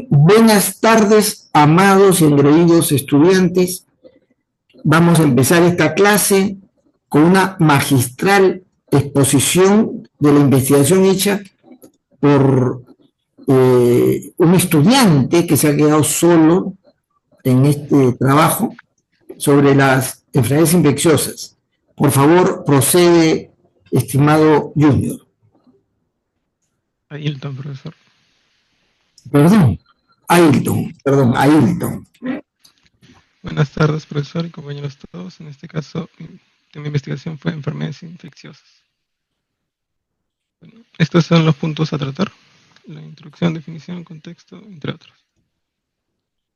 Buenas tardes, amados y engreídos estudiantes. Vamos a empezar esta clase con una magistral exposición de la investigación hecha por un estudiante que se ha quedado solo en este trabajo sobre las enfermedades infecciosas. Por favor, procede, estimado Junior. Ailton, profesor. Ailton. Buenas tardes, profesor y compañeros todos. En este caso, mi investigación fue enfermedades infecciosas. Bueno, estos son los puntos a tratar: la introducción, definición, contexto, entre otros.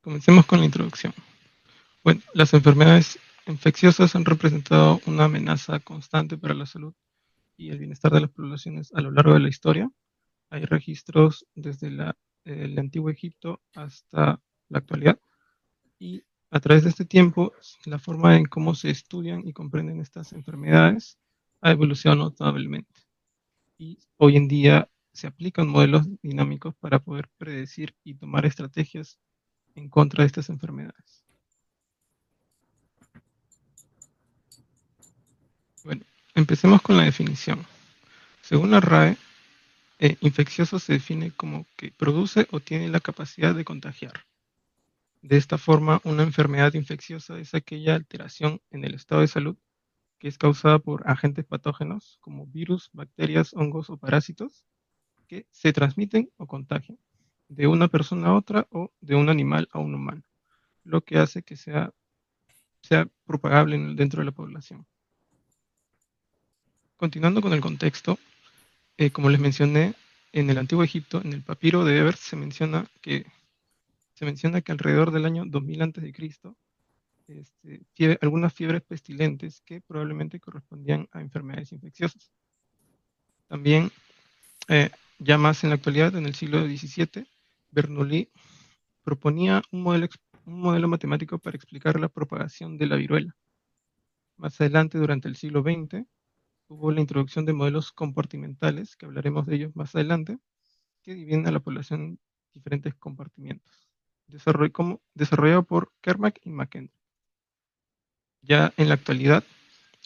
Comencemos con la introducción. Bueno, las enfermedades infecciosas han representado una amenaza constante para la salud y el bienestar de las poblaciones a lo largo de la historia. Hay registros desde el antiguo Egipto hasta la actualidad, y a través de este tiempo, la forma en cómo se estudian y comprenden estas enfermedades ha evolucionado notablemente. Y hoy en día se aplican modelos dinámicos para poder predecir y tomar estrategias en contra de estas enfermedades. Bueno, empecemos con la definición. Según la RAE, infeccioso se define como que produce o tiene la capacidad de contagiar. De esta forma, una enfermedad infecciosa es aquella alteración en el estado de salud que es causada por agentes patógenos como virus, bacterias, hongos o parásitos que se transmiten o contagian de una persona a otra o de un animal a un humano, lo que hace que sea propagable dentro de la población. Continuando con el contexto, como les mencioné, en el antiguo Egipto, en el papiro de Ebers, se menciona que alrededor del año 2000 a.C., algunas fiebres pestilentes que probablemente correspondían a enfermedades infecciosas. También, ya más en la actualidad, en el siglo XVII, Bernoulli proponía un modelo matemático para explicar la propagación de la viruela. Más adelante, durante el siglo XX, hubo la introducción de modelos compartimentales, que hablaremos de ellos más adelante, que dividen a la población en diferentes compartimientos, desarrollado por Kermack y McKendrick. Ya en la actualidad,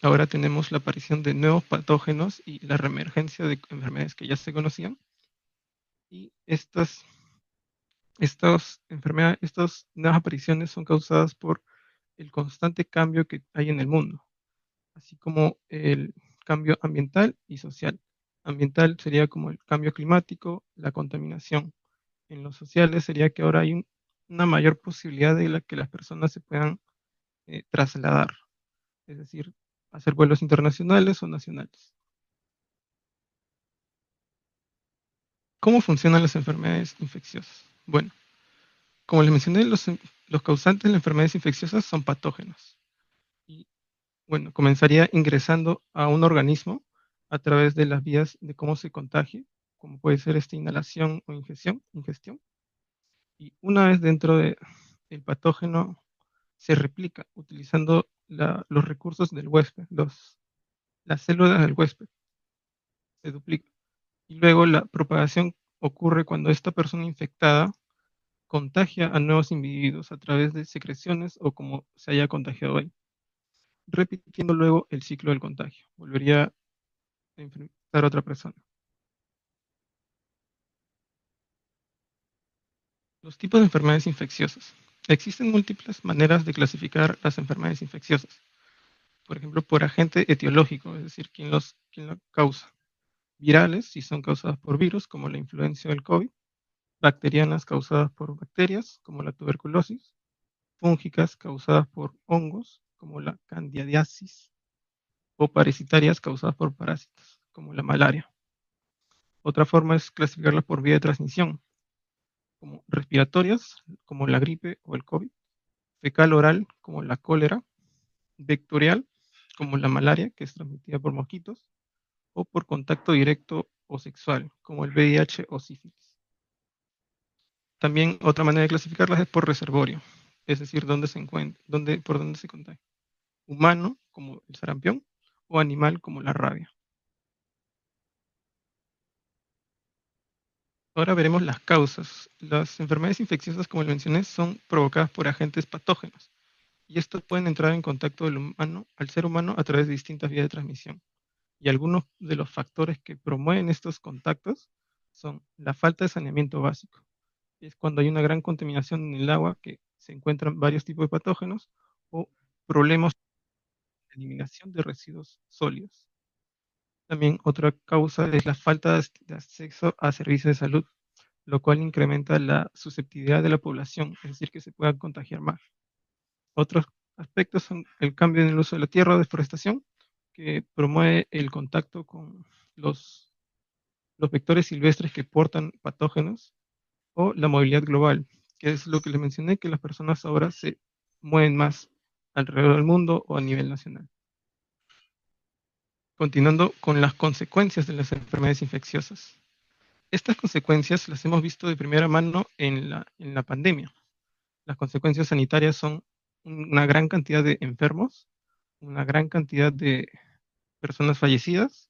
ahora tenemos la aparición de nuevos patógenos y la reemergencia de enfermedades que ya se conocían, y estas nuevas apariciones son causadas por el constante cambio que hay en el mundo, así como el cambio ambiental y social. Ambiental sería como el cambio climático, la contaminación. En los sociales sería que ahora hay una mayor posibilidad de que las personas se puedan trasladar, es decir, hacer vuelos internacionales o nacionales. ¿Cómo funcionan las enfermedades infecciosas? Bueno, como les mencioné, los causantes de las enfermedades infecciosas son patógenos. Y bueno, comenzaría ingresando a un organismo a través de las vías de cómo se contagie, como puede ser esta inhalación o ingestión. Y una vez dentro del patógeno, se replica utilizando los recursos del huésped, las células del huésped, se duplica. Y luego la propagación ocurre cuando esta persona infectada contagia a nuevos individuos a través de secreciones o como se haya contagiado ahí, repitiendo luego el ciclo del contagio. Volvería a infectar a otra persona. Los tipos de enfermedades infecciosas. Existen múltiples maneras de clasificar las enfermedades infecciosas. Por ejemplo, por agente etiológico, es decir, quién lo causa. Virales, si son causadas por virus, como la influencia o el COVID. Bacterianas, causadas por bacterias, como la tuberculosis. Fúngicas, causadas por hongos, como la candidiasis. O parasitarias, causadas por parásitos, como la malaria. Otra forma es clasificarlas por vía de transmisión, como respiratorias, como la gripe o el COVID. Fecal oral, como la cólera. Vectorial, como la malaria, que es transmitida por mosquitos. O por contacto directo o sexual, como el VIH o sífilis. También otra manera de clasificarlas es por reservorio, es decir, dónde se encuentra, por dónde se contagia. Humano, como el sarampión, o animal, como la rabia. Ahora veremos las causas. Las enfermedades infecciosas, como les mencioné, son provocadas por agentes patógenos, y estos pueden entrar en contacto del humano, al ser humano a través de distintas vías de transmisión. Y algunos de los factores que promueven estos contactos son la falta de saneamiento básico. Es cuando hay una gran contaminación en el agua, que se encuentran varios tipos de patógenos, o problemas de eliminación de residuos sólidos. También otra causa es la falta de acceso a servicios de salud, lo cual incrementa la susceptibilidad de la población, es decir, que se pueda contagiar más. Otros aspectos son el cambio en el uso de la tierra o deforestación, que promueve el contacto con los vectores silvestres que portan patógenos, o la movilidad global, que es lo que les mencioné, que las personas ahora se mueven más alrededor del mundo o a nivel nacional. Continuando con las consecuencias de las enfermedades infecciosas. Estas consecuencias las hemos visto de primera mano en la pandemia. Las consecuencias sanitarias son una gran cantidad de enfermos, una gran cantidad de personas fallecidas,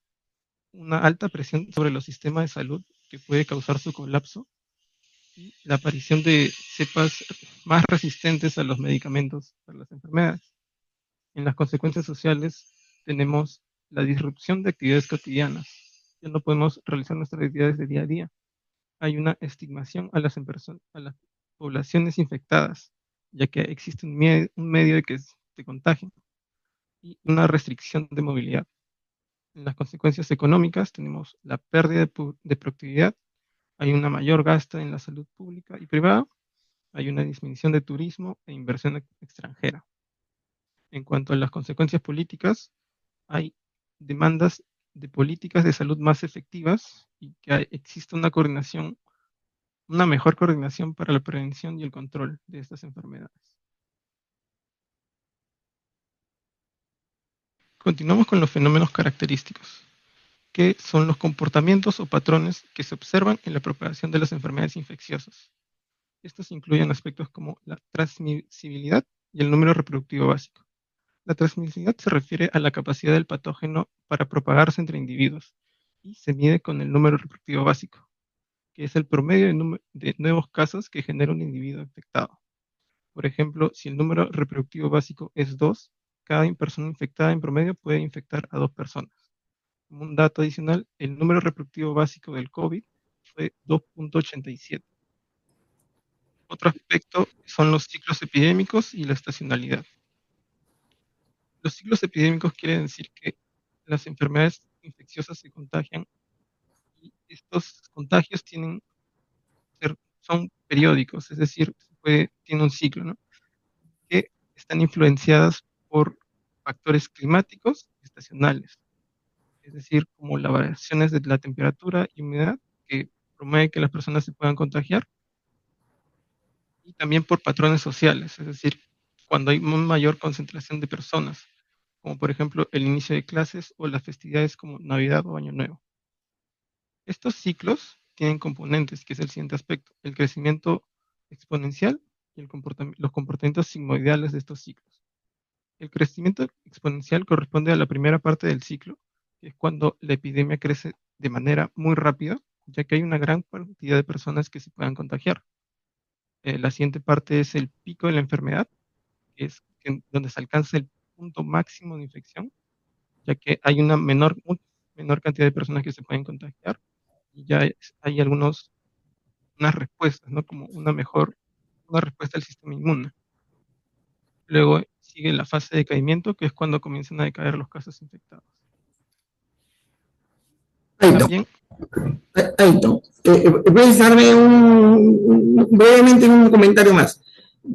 una alta presión sobre los sistemas de salud que puede causar su colapso, y la aparición de cepas más resistentes a los medicamentos para las enfermedades. En las consecuencias sociales tenemos la disrupción de actividades cotidianas. Ya no podemos realizar nuestras actividades de día a día. Hay una estigmación a las poblaciones infectadas, ya que existe un medio de que se contagien, y una restricción de movilidad. En las consecuencias económicas tenemos la pérdida de productividad, hay una mayor gasto en la salud pública y privada, hay una disminución de turismo e inversión extranjera. En cuanto a las consecuencias políticas, hay demandas de políticas de salud más efectivas, y que existe una coordinación, una mejor coordinación para la prevención y el control de estas enfermedades. Continuamos con los fenómenos característicos, que son los comportamientos o patrones que se observan en la propagación de las enfermedades infecciosas. Estos incluyen aspectos como la transmisibilidad y el número reproductivo básico. La transmisibilidad se refiere a la capacidad del patógeno para propagarse entre individuos, y se mide con el número reproductivo básico, que es el promedio de nuevos casos que genera un individuo infectado. Por ejemplo, si el número reproductivo básico es 2, cada persona infectada en promedio puede infectar a 2 personas. Como un dato adicional, el número reproductivo básico del COVID fue 2.87. Otro aspecto son los ciclos epidémicos y la estacionalidad. Los ciclos epidémicos quieren decir que las enfermedades infecciosas se contagian, y estos contagios son periódicos, es decir, tiene un ciclo, ¿no? Que están influenciadas por factores climáticos y estacionales, es decir, como las variaciones de la temperatura y humedad, que promueven que las personas se puedan contagiar, y también por patrones sociales, es decir, cuando hay una mayor concentración de personas, como por ejemplo el inicio de clases o las festividades como Navidad o Año Nuevo. Estos ciclos tienen componentes, que es el siguiente aspecto: el crecimiento exponencial y los comportamientos sigmoidales de estos ciclos. El crecimiento exponencial corresponde a la primera parte del ciclo, que es cuando la epidemia crece de manera muy rápida, ya que hay una gran cantidad de personas que se puedan contagiar. La siguiente parte es el pico de la enfermedad, que es donde se alcanza el punto máximo de infección, ya que hay una menor cantidad de personas que se pueden contagiar, y ya hay unas respuestas, ¿no? Como una respuesta del sistema inmune. Luego sigue la fase de decaimiento, que es cuando comienzan a decaer los casos infectados. También, ¿puedes darme brevemente un comentario más?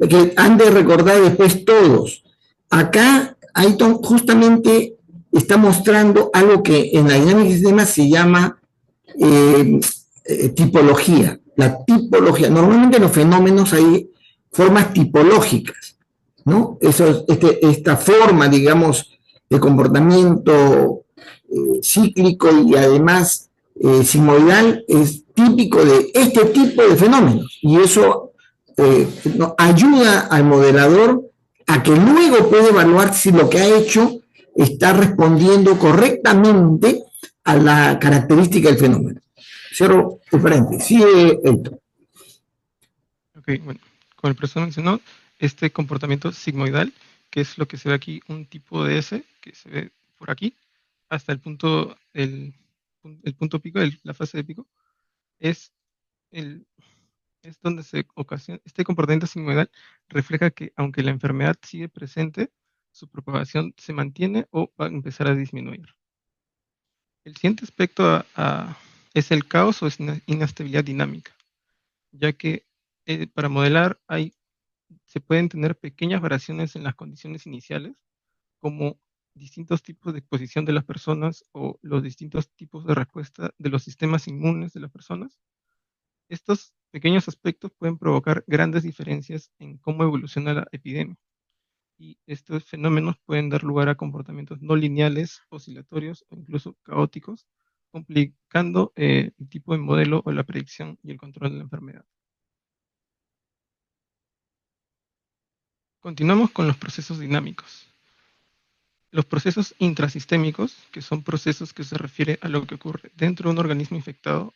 Que han de recordar después todos. Acá, Ayton justamente está mostrando algo que en la dinámica de sistemas se llama tipología. La tipología. Normalmente en los fenómenos hay formas tipológicas, ¿no? Esta forma, digamos, de comportamiento cíclico y además sigmoidal es típico de este tipo de fenómenos, y eso ayuda al modelador a que luego pueda evaluar si lo que ha hecho está respondiendo correctamente a la característica del fenómeno. Cierro el paréntesis. Sigue, Héctor. Ok, bueno, como el profesor mencionó, este comportamiento sigmoidal, que es lo que se ve aquí, un tipo de S, que se ve por aquí, hasta el punto pico, la fase de pico, es, el, es donde se ocasiona, este comportamiento sigmoidal refleja que aunque la enfermedad sigue presente, su propagación se mantiene o va a empezar a disminuir. El siguiente aspecto es el caos o es inestabilidad dinámica, ya que para modelar se pueden tener pequeñas variaciones en las condiciones iniciales, como distintos tipos de exposición de las personas o los distintos tipos de respuesta de los sistemas inmunes de las personas. Estos pequeños aspectos pueden provocar grandes diferencias en cómo evoluciona la epidemia. Y estos fenómenos pueden dar lugar a comportamientos no lineales, oscilatorios o incluso caóticos, complicando el tipo de modelo o la predicción y el control de la enfermedad. Continuamos con los procesos dinámicos. Los procesos intrasistémicos, que son procesos que se refieren a lo que ocurre dentro de un organismo infectado,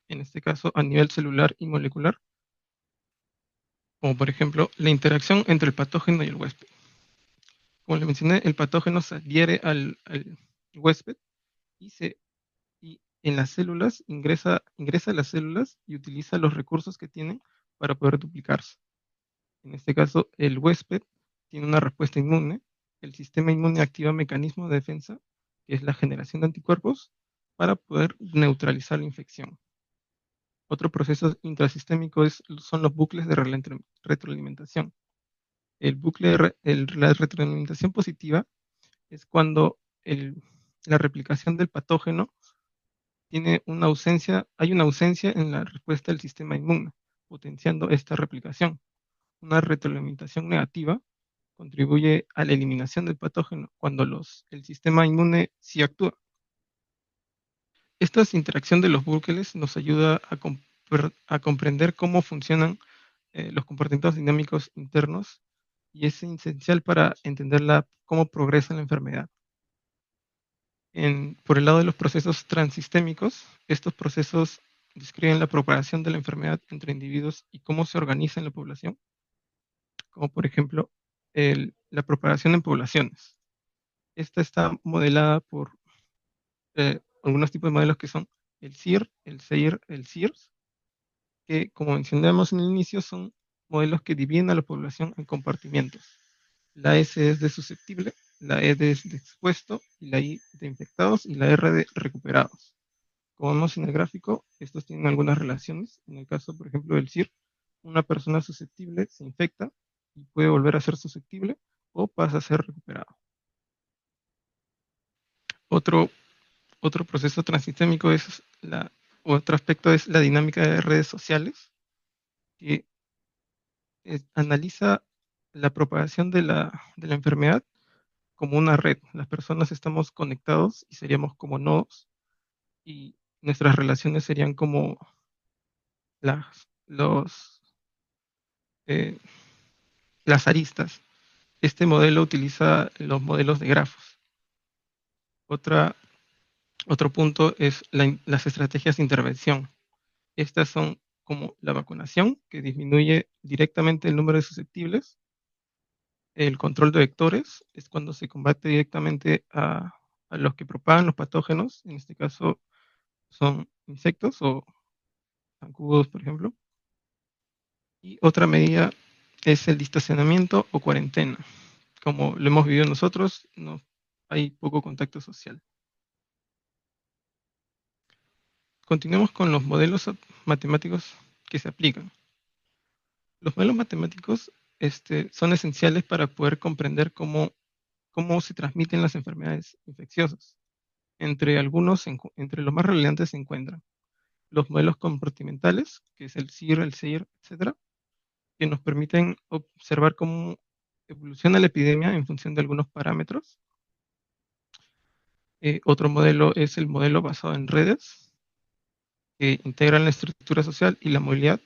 en este caso a nivel celular y molecular, como por ejemplo la interacción entre el patógeno y el huésped. Como les mencioné, el patógeno se adhiere al huésped y, y en las células ingresa a las células y utiliza los recursos que tienen para poder duplicarse. En este caso, el huésped tiene una respuesta inmune. El sistema inmune activa mecanismos de defensa, que es la generación de anticuerpos, para poder neutralizar la infección. Otro proceso intrasistémico son los bucles de retroalimentación. La retroalimentación positiva es cuando la replicación del patógeno hay una ausencia en la respuesta del sistema inmune, potenciando esta replicación. Una retroalimentación negativa contribuye a la eliminación del patógeno cuando el sistema inmune sí actúa. Esta interacción de los bucles nos ayuda a comprender cómo funcionan los comportamientos dinámicos internos y es esencial para entender cómo progresa la enfermedad. Por el lado de los procesos transistémicos, estos procesos describen la propagación de la enfermedad entre individuos y cómo se organiza en la población, como por ejemplo la propagación en poblaciones. Esta está modelada por algunos tipos de modelos que son el CIR, el CEIR, el CIRS, que como mencionamos en el inicio son modelos que dividen a la población en compartimientos. La S es de susceptible, la E de expuesto, y la I de infectados y la R de recuperados. Como vemos en el gráfico, estos tienen algunas relaciones. En el caso, por ejemplo, del CIR, una persona susceptible se infecta y puede volver a ser susceptible o pasa a ser recuperado. Otro proceso transistémico otro aspecto es la dinámica de redes sociales, que analiza la propagación de la enfermedad como una red. Las personas estamos conectados y seríamos como nodos y nuestras relaciones serían como las, los, eh, las aristas. Este modelo utiliza los modelos de grafos. Otro punto es las estrategias de intervención. Estas son como la vacunación, que disminuye directamente el número de susceptibles. El control de vectores es cuando se combate directamente a los que propagan los patógenos. En este caso son insectos o zancudos, por ejemplo. Y otra medida es el distanciamiento o cuarentena. Como lo hemos vivido nosotros, no hay poco contacto social. Continuemos con los modelos matemáticos que se aplican. Los modelos matemáticos son esenciales para poder comprender cómo se transmiten las enfermedades infecciosas. Entre los más relevantes se encuentran los modelos comportamentales, que es el CIR, el CEIR, etc., que nos permiten observar cómo evoluciona la epidemia en función de algunos parámetros. Otro modelo es el modelo basado en redes, que integran la estructura social y la movilidad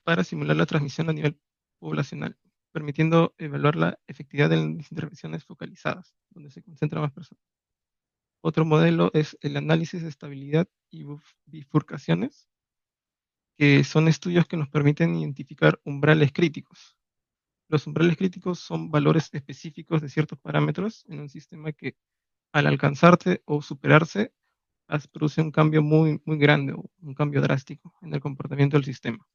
para simular la transmisión a nivel poblacional, permitiendo evaluar la efectividad de las intervenciones focalizadas, donde se concentran más personas. Otro modelo es el análisis de estabilidad y bifurcaciones, que son estudios que nos permiten identificar umbrales críticos. Los umbrales críticos son valores específicos de ciertos parámetros en un sistema que al alcanzarse o superarse produce un cambio muy, muy grande o un cambio drástico en el comportamiento del sistema.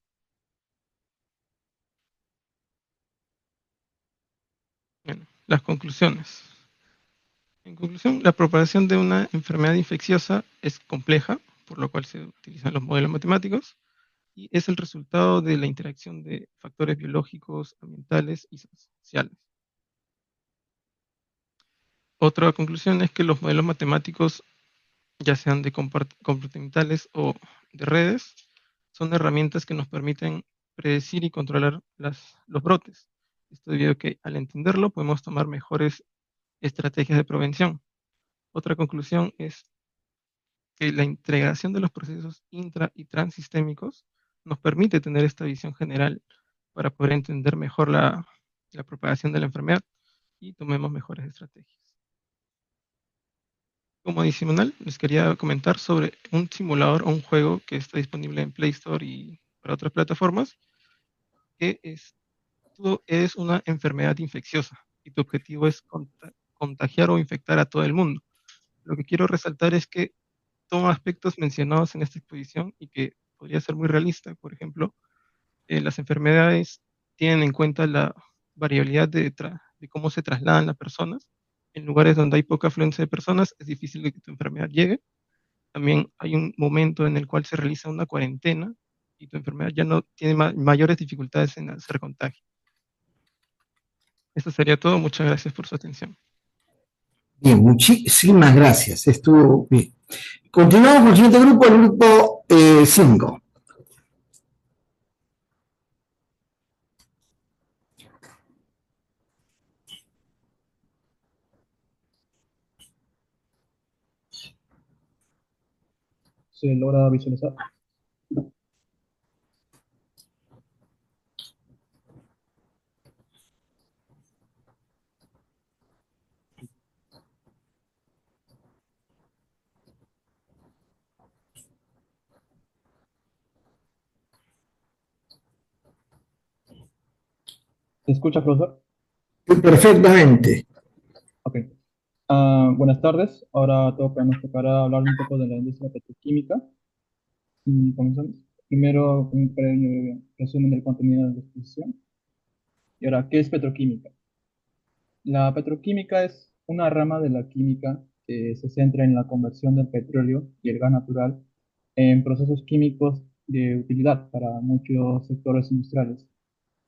Bueno, las conclusiones. En conclusión, la propagación de una enfermedad infecciosa es compleja, por lo cual se utilizan los modelos matemáticos, y es el resultado de la interacción de factores biológicos, ambientales y sociales. Otra conclusión es que los modelos matemáticos, ya sean de comportamentales o de redes, son herramientas que nos permiten predecir y controlar los brotes. Esto debido a que al entenderlo podemos tomar mejores estrategias de prevención. Otra conclusión es que la integración de los procesos intra y transistémicos nos permite tener esta visión general para poder entender mejor la propagación de la enfermedad y tomemos mejores estrategias. Como adicional, les quería comentar sobre un simulador o un juego que está disponible en Play Store y para otras plataformas, que es, tú eres una enfermedad infecciosa y tu objetivo es contagiar o infectar a todo el mundo. Lo que quiero resaltar es que toma aspectos mencionados en esta exposición y que podría ser muy realista. Por ejemplo, las enfermedades tienen en cuenta la variabilidad de cómo se trasladan las personas. En lugares donde hay poca afluencia de personas, es difícil que tu enfermedad llegue. También hay un momento en el cual se realiza una cuarentena y tu enfermedad ya no tiene mayores dificultades en hacer contagio. Eso sería todo. Muchas gracias por su atención. Bien, muchísimas gracias. Estuvo bien. Continuamos con el siguiente grupo, el grupo 5. Se logra visualizar. ¿Se escucha, profesor? Perfectamente. Ok. Buenas tardes. Ahora nos tocará hablar un poco de la industria petroquímica. Y comenzamos. Primero, un breve resumen del contenido de la exposición. Y ahora, ¿qué es petroquímica? La petroquímica es una rama de la química que se centra en la conversión del petróleo y el gas natural en procesos químicos de utilidad para muchos sectores industriales,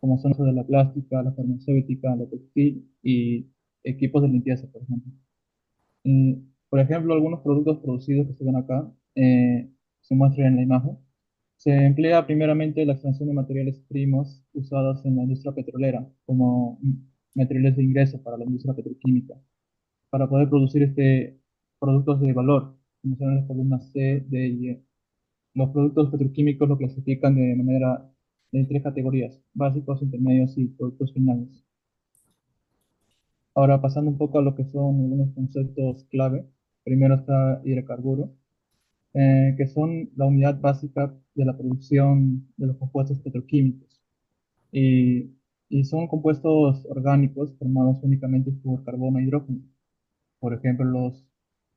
como son los de la plástica, la farmacéutica, la textil y equipos de limpieza, por ejemplo. Por ejemplo, algunos productos producidos que se ven acá se muestran en la imagen. Se emplea primeramente la extracción de materiales primos usados en la industria petrolera como materiales de ingreso para la industria petroquímica, para poder producir productos de valor, como son las columnas C, D y E. Los productos petroquímicos lo clasifican de manera en tres categorías: básicos, intermedios y productos finales. Ahora, pasando un poco a lo que son algunos conceptos clave. Primero está hidrocarburo, que son la unidad básica de la producción de los compuestos petroquímicos. Y, y son compuestos orgánicos formados únicamente por carbono e hidrógeno. Por ejemplo, los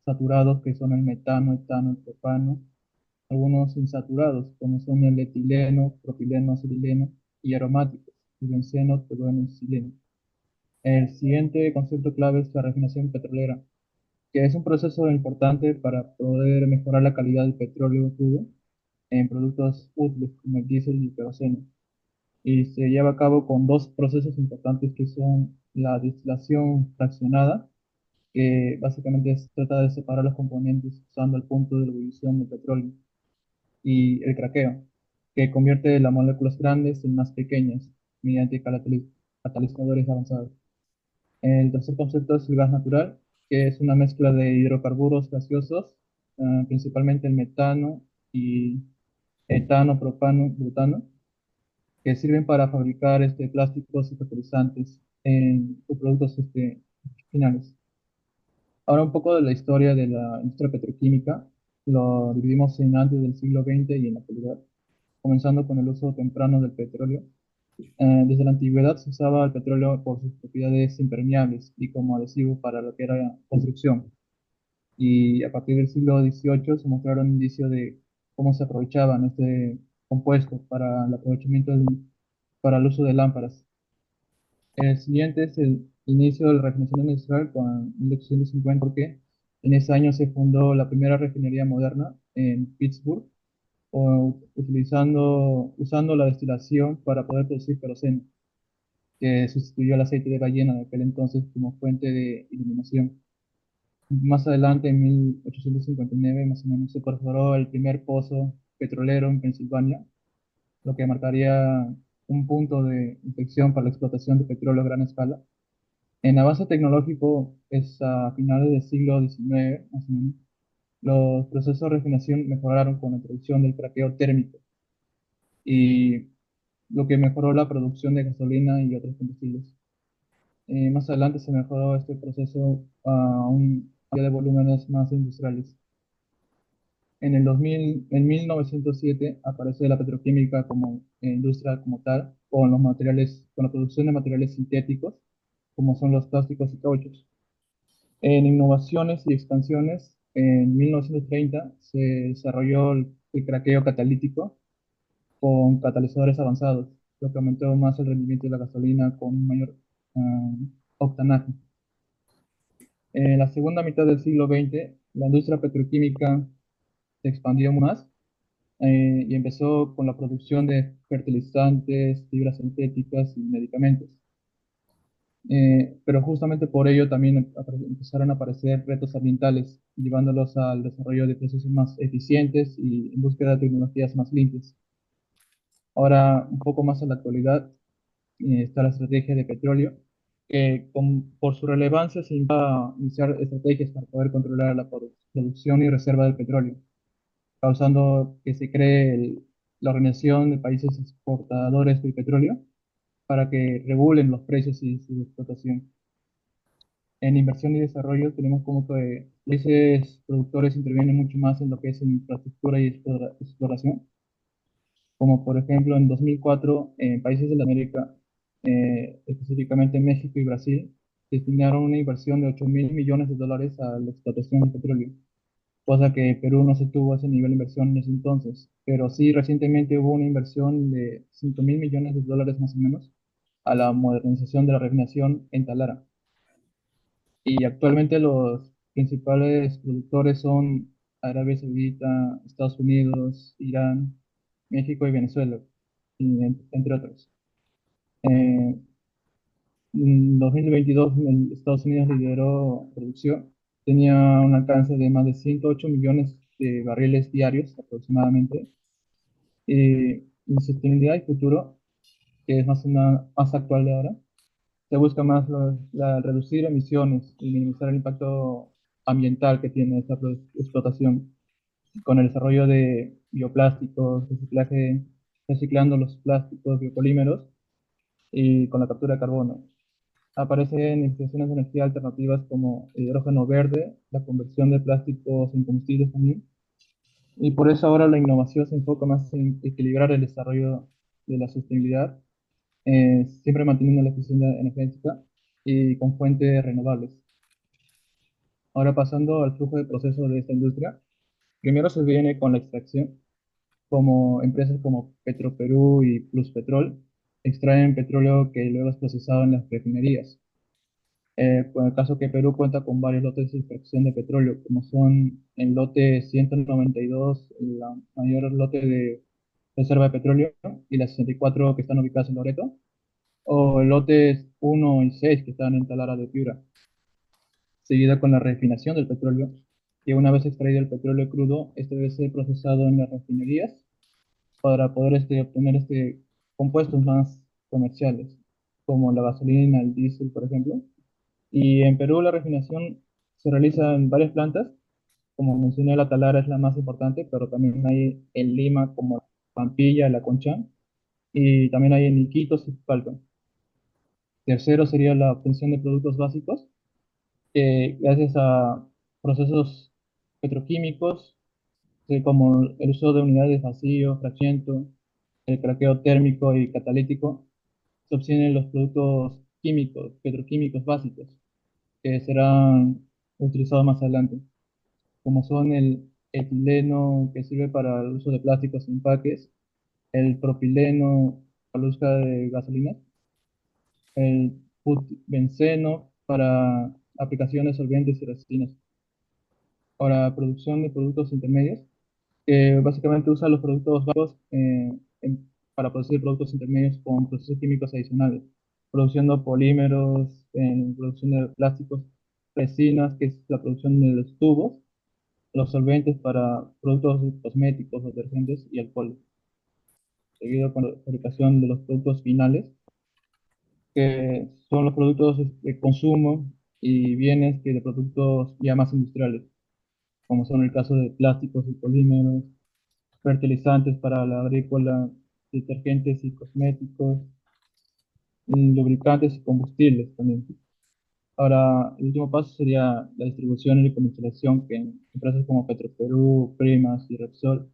saturados, que son el metano, etano, el propano. Algunos insaturados, como son el etileno, propileno, acetileno, y aromáticos, el benceno, tolueno y xileno. El siguiente concepto clave es la refinación petrolera, que es un proceso importante para poder mejorar la calidad del petróleo crudo en productos útiles como el diésel y el queroseno. Y se lleva a cabo con dos procesos importantes que son la destilación fraccionada, que básicamente se trata de separar los componentes usando el punto de ebullición del petróleo, y el craqueo, que convierte las moléculas grandes en más pequeñas mediante catalizadores avanzados. El tercer concepto es el gas natural, que es una mezcla de hidrocarburos gaseosos, principalmente el metano y etano, propano, butano, que sirven para fabricar plásticos y fertilizantes en productos finales. Ahora un poco de la historia de la industria petroquímica. Lo dividimos en antes del siglo XX y en la actualidad, comenzando con el uso temprano del petróleo. Desde la antigüedad se usaba el petróleo por sus propiedades impermeables y como adhesivo para lo que era construcción. Y a partir del siglo XVIII se mostraron indicios de cómo se aprovechaban este compuesto para el aprovechamiento para el uso de lámparas. El siguiente es el inicio de la refinación industrial con 1850, porque en ese año se fundó la primera refinería moderna en Pittsburgh, usando la destilación para poder producir queroseno, que sustituyó el aceite de ballena de aquel entonces como fuente de iluminación. Más adelante, en 1859, más o menos, se perforó el primer pozo petrolero en Pensilvania, lo que marcaría un punto de inflexión para la explotación de petróleo a gran escala. En avance tecnológico, es a finales del siglo XIX, más o menos, los procesos de refinación mejoraron con la introducción del craqueo térmico y lo que mejoró la producción de gasolina y otros combustibles. Más adelante se mejoró este proceso a un área de volúmenes más industriales. En 1907 aparece la petroquímica como industria como tal, con los materiales, con la producción de materiales sintéticos, como son los plásticos y cauchos. En innovaciones y expansiones, en 1930 se desarrolló el craqueo catalítico con catalizadores avanzados, lo que aumentó más el rendimiento de la gasolina con un mayor ah, octanaje. En la segunda mitad del siglo XX, la industria petroquímica se expandió más y empezó con la producción de fertilizantes, fibras sintéticas y medicamentos. Pero justamente por ello también empezaron a aparecer retos ambientales, llevándolos al desarrollo de procesos más eficientes y en búsqueda de tecnologías más limpias. Ahora, un poco más en la actualidad, está la estrategia de petróleo, que por su relevancia se va a iniciar estrategias para poder controlar la producción y reserva del petróleo, causando que se cree la Organización de Países Exportadores de Petróleo para que regulen los precios y su explotación. En inversión y desarrollo tenemos como que países productores intervienen mucho más en lo que es en infraestructura y exploración, como por ejemplo en 2004 en países de América, específicamente México y Brasil, destinaron una inversión de 8.000 millones de dólares a la explotación del petróleo, cosa que Perú no se tuvo ese nivel de inversión en ese entonces, pero sí recientemente hubo una inversión de 5.000 millones de dólares más o menos a la modernización de la refinación en Talara. Y actualmente los principales productores son Arabia Saudita, Estados Unidos, Irán, México y Venezuela, entre otros. En 2022 Estados Unidos lideró producción, tenía un alcance de más de 108 millones de barriles diarios aproximadamente. En sostenibilidad y futuro, que es más actual de ahora, se busca más reducir emisiones y minimizar el impacto ambiental que tiene esta explotación con el desarrollo de bioplásticos, reciclaje, reciclando los plásticos, biopolímeros y con la captura de carbono. Aparecen instituciones de energía alternativas como el hidrógeno verde, la conversión de plásticos en combustibles también. Y por eso ahora la innovación se enfoca más en equilibrar el desarrollo de la sostenibilidad, siempre manteniendo la eficiencia energética y con fuentes renovables. Ahora pasando al flujo de proceso de esta industria, primero se viene con la extracción, como empresas como Petroperú y Pluspetrol extraen petróleo que luego es procesado en las refinerías. Por el caso que Perú cuenta con varios lotes de extracción de petróleo, como son el lote 192, el mayor lote de reserva de petróleo, y las 64 que están ubicadas en Loreto, o el lotes 1 y 6 que están en Talara de Piura, seguida con la refinación del petróleo, que una vez extraído el petróleo crudo, este debe ser procesado en las refinerías para poder obtener compuestos más comerciales, como la gasolina, el diésel, por ejemplo. Y en Perú la refinación se realiza en varias plantas, como mencioné, la Talara es la más importante, pero también hay en Lima como Pampilla, La Concha, y también hay en Iquitos y Pucallpa. Tercero sería la obtención de productos básicos, que gracias a procesos petroquímicos, como el uso de unidades de vacío, fracciento, el craqueo térmico y catalítico, se obtienen los productos químicos, petroquímicos básicos, que serán utilizados más adelante, como son el etileno, que sirve para el uso de plásticos en empaques, el propileno para el uso de gasolina, el benceno para aplicaciones solventes y resinas. Ahora, producción de productos intermedios, que básicamente usa los productos básicos para producir productos intermedios con procesos químicos adicionales, produciendo polímeros, en producción de plásticos, resinas, que es la producción de los tubos, los solventes para productos cosméticos, detergentes y alcohol, seguido con la fabricación de los productos finales, que son los productos de consumo y bienes que de productos ya más industriales, como son el caso de plásticos y polímeros, fertilizantes para la agrícola, detergentes y cosméticos, lubricantes y combustibles también. Ahora, el último paso sería la distribución y comercialización, que empresas como Petroperú, Primas y Repsol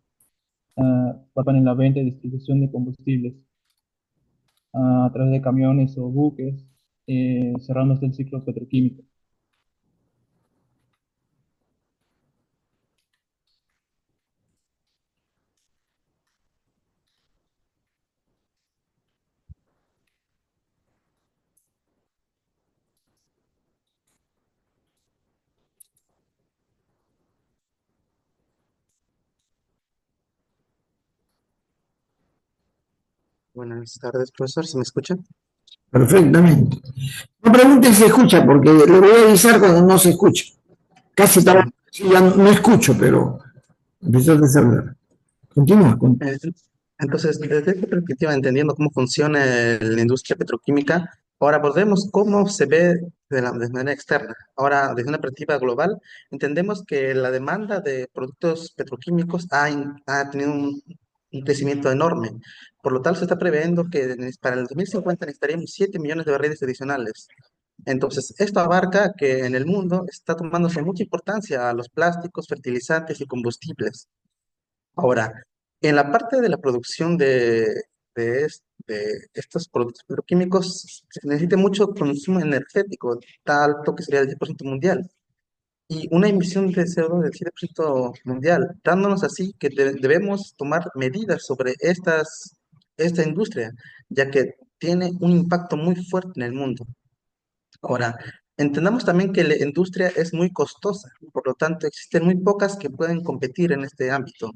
participan en la venta y distribución de combustibles a través de camiones o buques, cerrando hasta el ciclo petroquímico. Buenas tardes, profesor. ¿Se me escucha? Perfectamente. No pregunten si escucha, porque le voy a avisar cuando no se escucha. Casi Sí. para, sí, ya no escucho, pero empezó a desarrollar. Continúa. Eh, Entonces, desde esta perspectiva, entendiendo cómo funciona la industria petroquímica, ahora podemos cómo se ve de manera externa. Ahora, desde una perspectiva global, entendemos que la demanda de productos petroquímicos ha tenido un crecimiento enorme. Por lo tal, se está previendo que para el 2050 necesitaríamos 7 millones de barriles adicionales. Entonces, esto abarca que en el mundo está tomándose mucha importancia a los plásticos, fertilizantes y combustibles. Ahora, en la parte de la producción de estos productos petroquímicos, se necesita mucho consumo energético, tal alto que sería el 10% mundial, y una emisión de CO2 del 7% mundial, dándonos así que debemos tomar medidas sobre esta industria, ya que tiene un impacto muy fuerte en el mundo. Ahora, entendamos también que la industria es muy costosa, por lo tanto, existen muy pocas que pueden competir en este ámbito.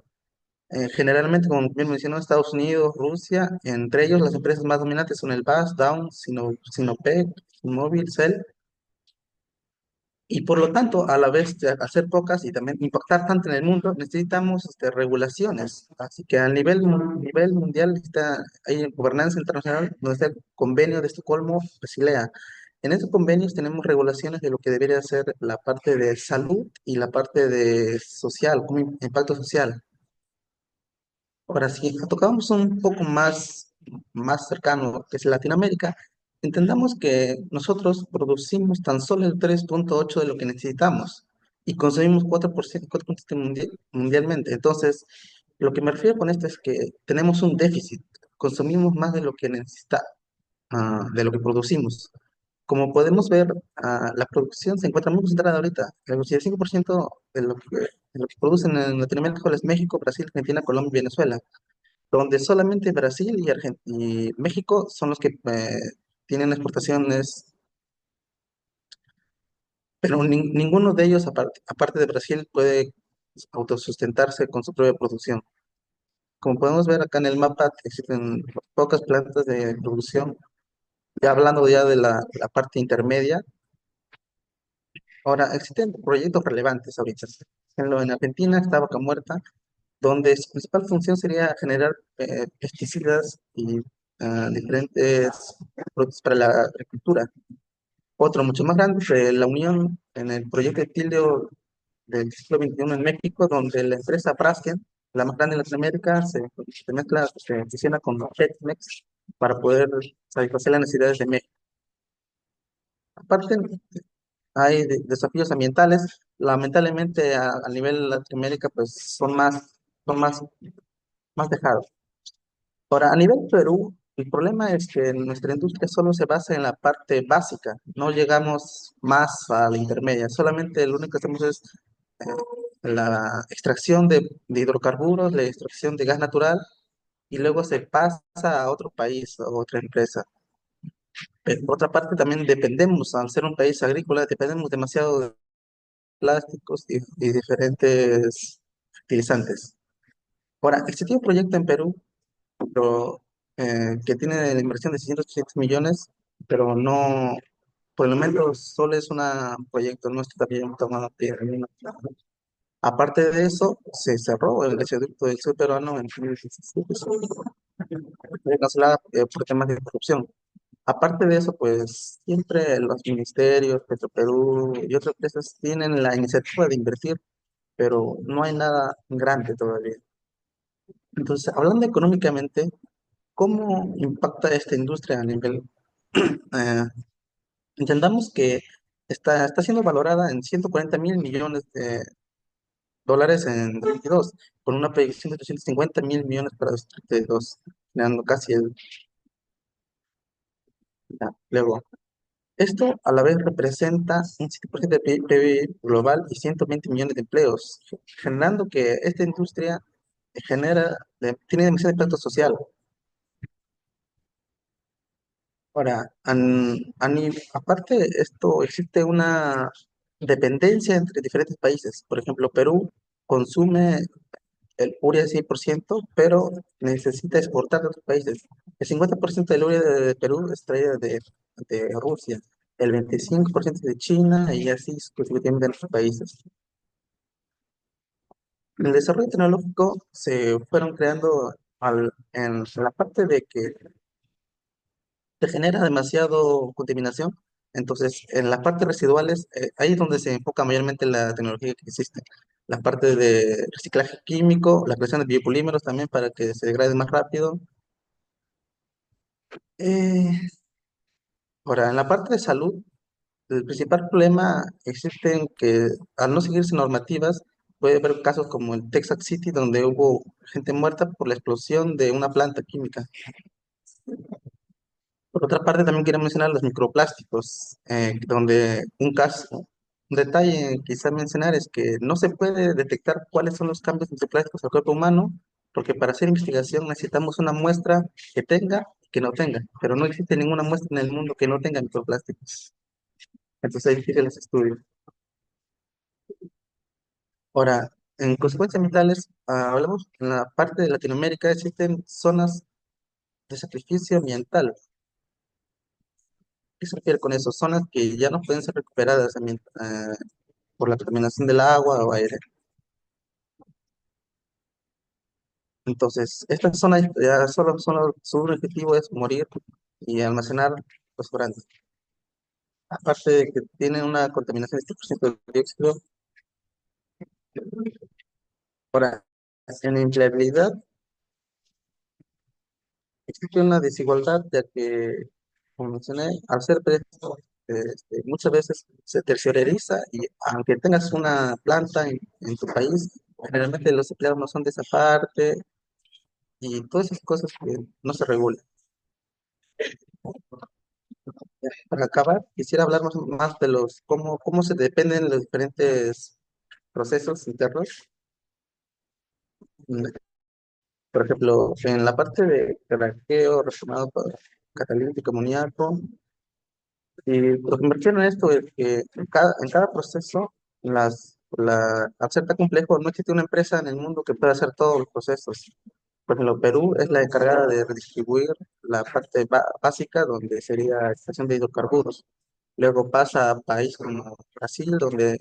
Generalmente, como bien mencionó, Estados Unidos, Rusia, entre ellos las empresas más dominantes son el BAS, Dow, Sinopec, Mobil, Cell, y por lo tanto, a la vez de hacer pocas y también impactar tanto en el mundo, necesitamos regulaciones. Así que a nivel mundial hay gobernanza internacional donde está el convenio de Estocolmo, Basilea. En esos convenios tenemos regulaciones de lo que debería ser la parte de salud y la parte de social, como impacto social. Ahora, si tocamos un poco más cercano, que es Latinoamérica, entendamos que nosotros producimos tan solo el 3,8 de lo que necesitamos y consumimos 4%, 4,7 mundialmente. Entonces, lo que me refiero con esto es que tenemos un déficit, consumimos más de lo que de lo que producimos. Como podemos ver, la producción se encuentra muy concentrada ahorita. El 85% de lo que producen en Latinoamérica es México, Brasil, Argentina, Colombia y Venezuela, donde solamente Brasil y México son los que tienen exportaciones, pero ninguno de ellos, aparte de Brasil, puede autosustentarse con su propia producción. Como podemos ver acá en el mapa, existen pocas plantas de producción, ya hablando ya de la parte intermedia. Ahora, existen proyectos relevantes ahorita. En Argentina está Vaca Muerta, donde su principal función sería generar pesticidas y diferentes productos para la agricultura. Otro mucho más grande fue la unión en el proyecto de Tilio del siglo XXI en México, donde la empresa Braskem, la más grande en Latinoamérica, se mezcla, se fusiona con Petmex para poder satisfacer las necesidades de México. Aparte, hay desafíos ambientales. Lamentablemente a nivel Latinoamérica pues son más dejados. Ahora, a nivel Perú, el problema es que nuestra industria solo se basa en la parte básica, no llegamos más a la intermedia, solamente lo único que hacemos es eh, la extracción de hidrocarburos, la extracción de gas natural y luego se pasa a otro país, a otra empresa. Por otra parte, también dependemos, al ser un país agrícola, dependemos demasiado de plásticos y diferentes fertilizantes. Ahora, existe un proyecto en Perú pero, que tiene la inversión de 600 millones, pero no, por el momento solo es un proyecto, no está bien tomado pie. Aparte de eso, se cerró el gasoducto del sur peruano en 2017, fue cancelada por temas de corrupción. Aparte de eso, pues siempre los ministerios, Petroperú y otras empresas tienen la iniciativa de invertir, pero no hay nada grande todavía. Entonces, hablando económicamente, ¿cómo impacta esta industria a nivel? eh, Entendamos que está siendo valorada en 140.000 millones de dólares en 2022, con una proyección de 250.000 millones para 2032, generando casi el... Luego, esto a la vez representa un 7% de PIB global y 120 millones de empleos, generando que esta industria tiene demasiado impacto social. Ahora, aparte de esto, existe una dependencia entre diferentes países. Por ejemplo, Perú consume el urea 100%, pero necesita exportar de otros países. El 50% del urea de Perú es traída de Rusia, el 25% de China y así sucesivamente de otros países. El desarrollo tecnológico se fueron creando en la parte de que se genera demasiado contaminación. Entonces, en las partes residuales, ahí es donde se enfoca mayormente la tecnología que existe. La parte de reciclaje químico, la creación de biopolímeros también para que se degrade más rápido. Eh, Ahora, en la parte de salud, el principal problema existe en que al no seguirse normativas, puede haber casos como el Texas City, donde hubo gente muerta por la explosión de una planta química. Por otra parte, también quiero mencionar los microplásticos, donde un detalle quizá mencionar es que no se puede detectar cuáles son los cambios microplásticos al cuerpo humano, porque para hacer investigación necesitamos una muestra que tenga y que no tenga, pero no existe ninguna muestra en el mundo que no tenga microplásticos. Entonces hay difíciles los estudios. Ahora, en consecuencias ambientales, hablamos en la parte de Latinoamérica existen zonas de sacrificio ambiental. ¿Qué se refiere con eso? Zonas que ya no pueden ser recuperadas por la contaminación del agua o aire. Entonces, estas zonas ya solo su objetivo es morir y almacenar los grandes. Aparte de que tienen una contaminación de 7% de dióxido. Ahora, en empleabilidad existe una desigualdad, ya que, como mencioné, al ser preso, muchas veces se terciariza y aunque tengas una planta en tu país, generalmente los empleados no son de esa parte y todas esas cosas que no se regulan. Para acabar, quisiera hablar más de cómo se dependen los diferentes procesos internos. Mm, Por ejemplo, en la parte de craqueo, reformado por catalítico amoníaco, y lo que me refiero a esto es que en cada proceso, al ser tan complejo, no existe una empresa en el mundo que pueda hacer todos los procesos. Por ejemplo, Perú es la encargada de redistribuir la parte básica, donde sería extracción de hidrocarburos. Luego pasa a países como Brasil, donde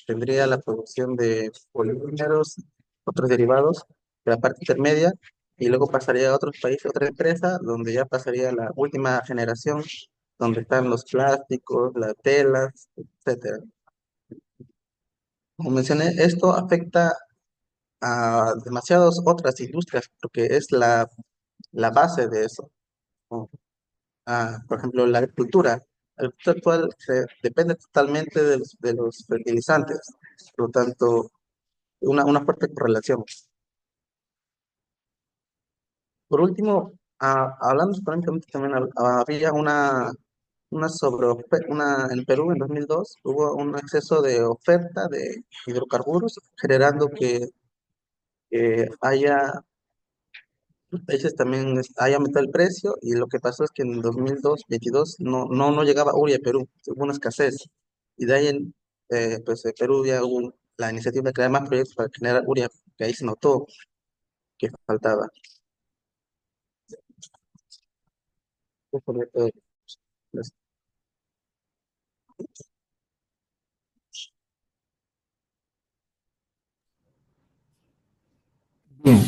tendría la producción de polímeros, otros derivados de la parte intermedia, y luego pasaría a otros países, otra empresa, donde ya pasaría a la última generación, donde están los plásticos, las telas, etcétera. Como mencioné, esto afecta a demasiadas otras industrias, porque es la base de eso. ¿No? Por ejemplo, la agricultura. el producto actual depende totalmente de los fertilizantes, por lo tanto, una fuerte correlación. Por último, hablando económicamente también, había en Perú en 2002 hubo un exceso de oferta de hidrocarburos, generando que haya aumentado el precio, y lo que pasó es que en 2022 no llegaba urea a Perú, hubo una escasez, y de ahí pues en Perú ya hubo la iniciativa de crear más proyectos para generar urea, que ahí se notó que faltaba. Bien,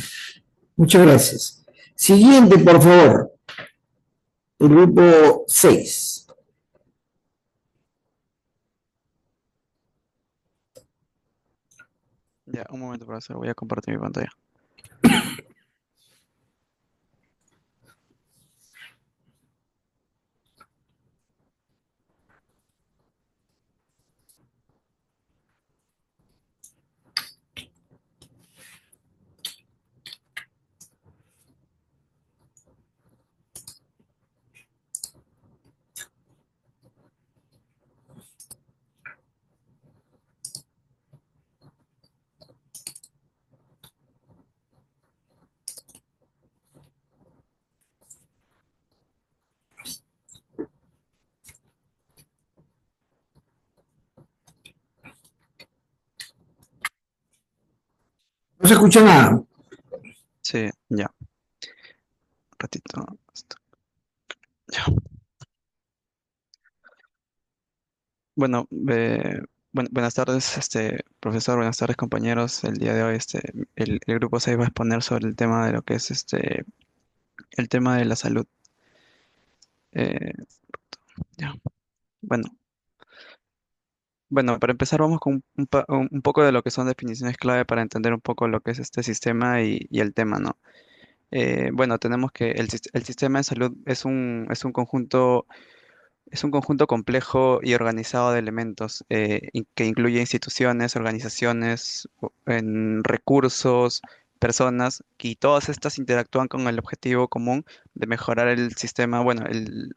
muchas gracias. Siguiente, por favor. El grupo 6. Ya, un momento, profesor, voy a compartir mi pantalla. No se escucha nada. Sí, ya, un ratito. Ya. Bueno, buenas tardes, profesor, buenas tardes, compañeros. El día de hoy, el grupo 6 va a exponer sobre el tema de lo que es el tema de la salud. Eh, ya. Bueno, bueno, para empezar vamos con un poco de lo que son definiciones clave para entender un poco lo que es este sistema y el tema, ¿no? Bueno, tenemos que el sistema de salud es un conjunto complejo y organizado de elementos que incluye instituciones, organizaciones, recursos, personas, y todas estas interactúan con el objetivo común de mejorar el sistema,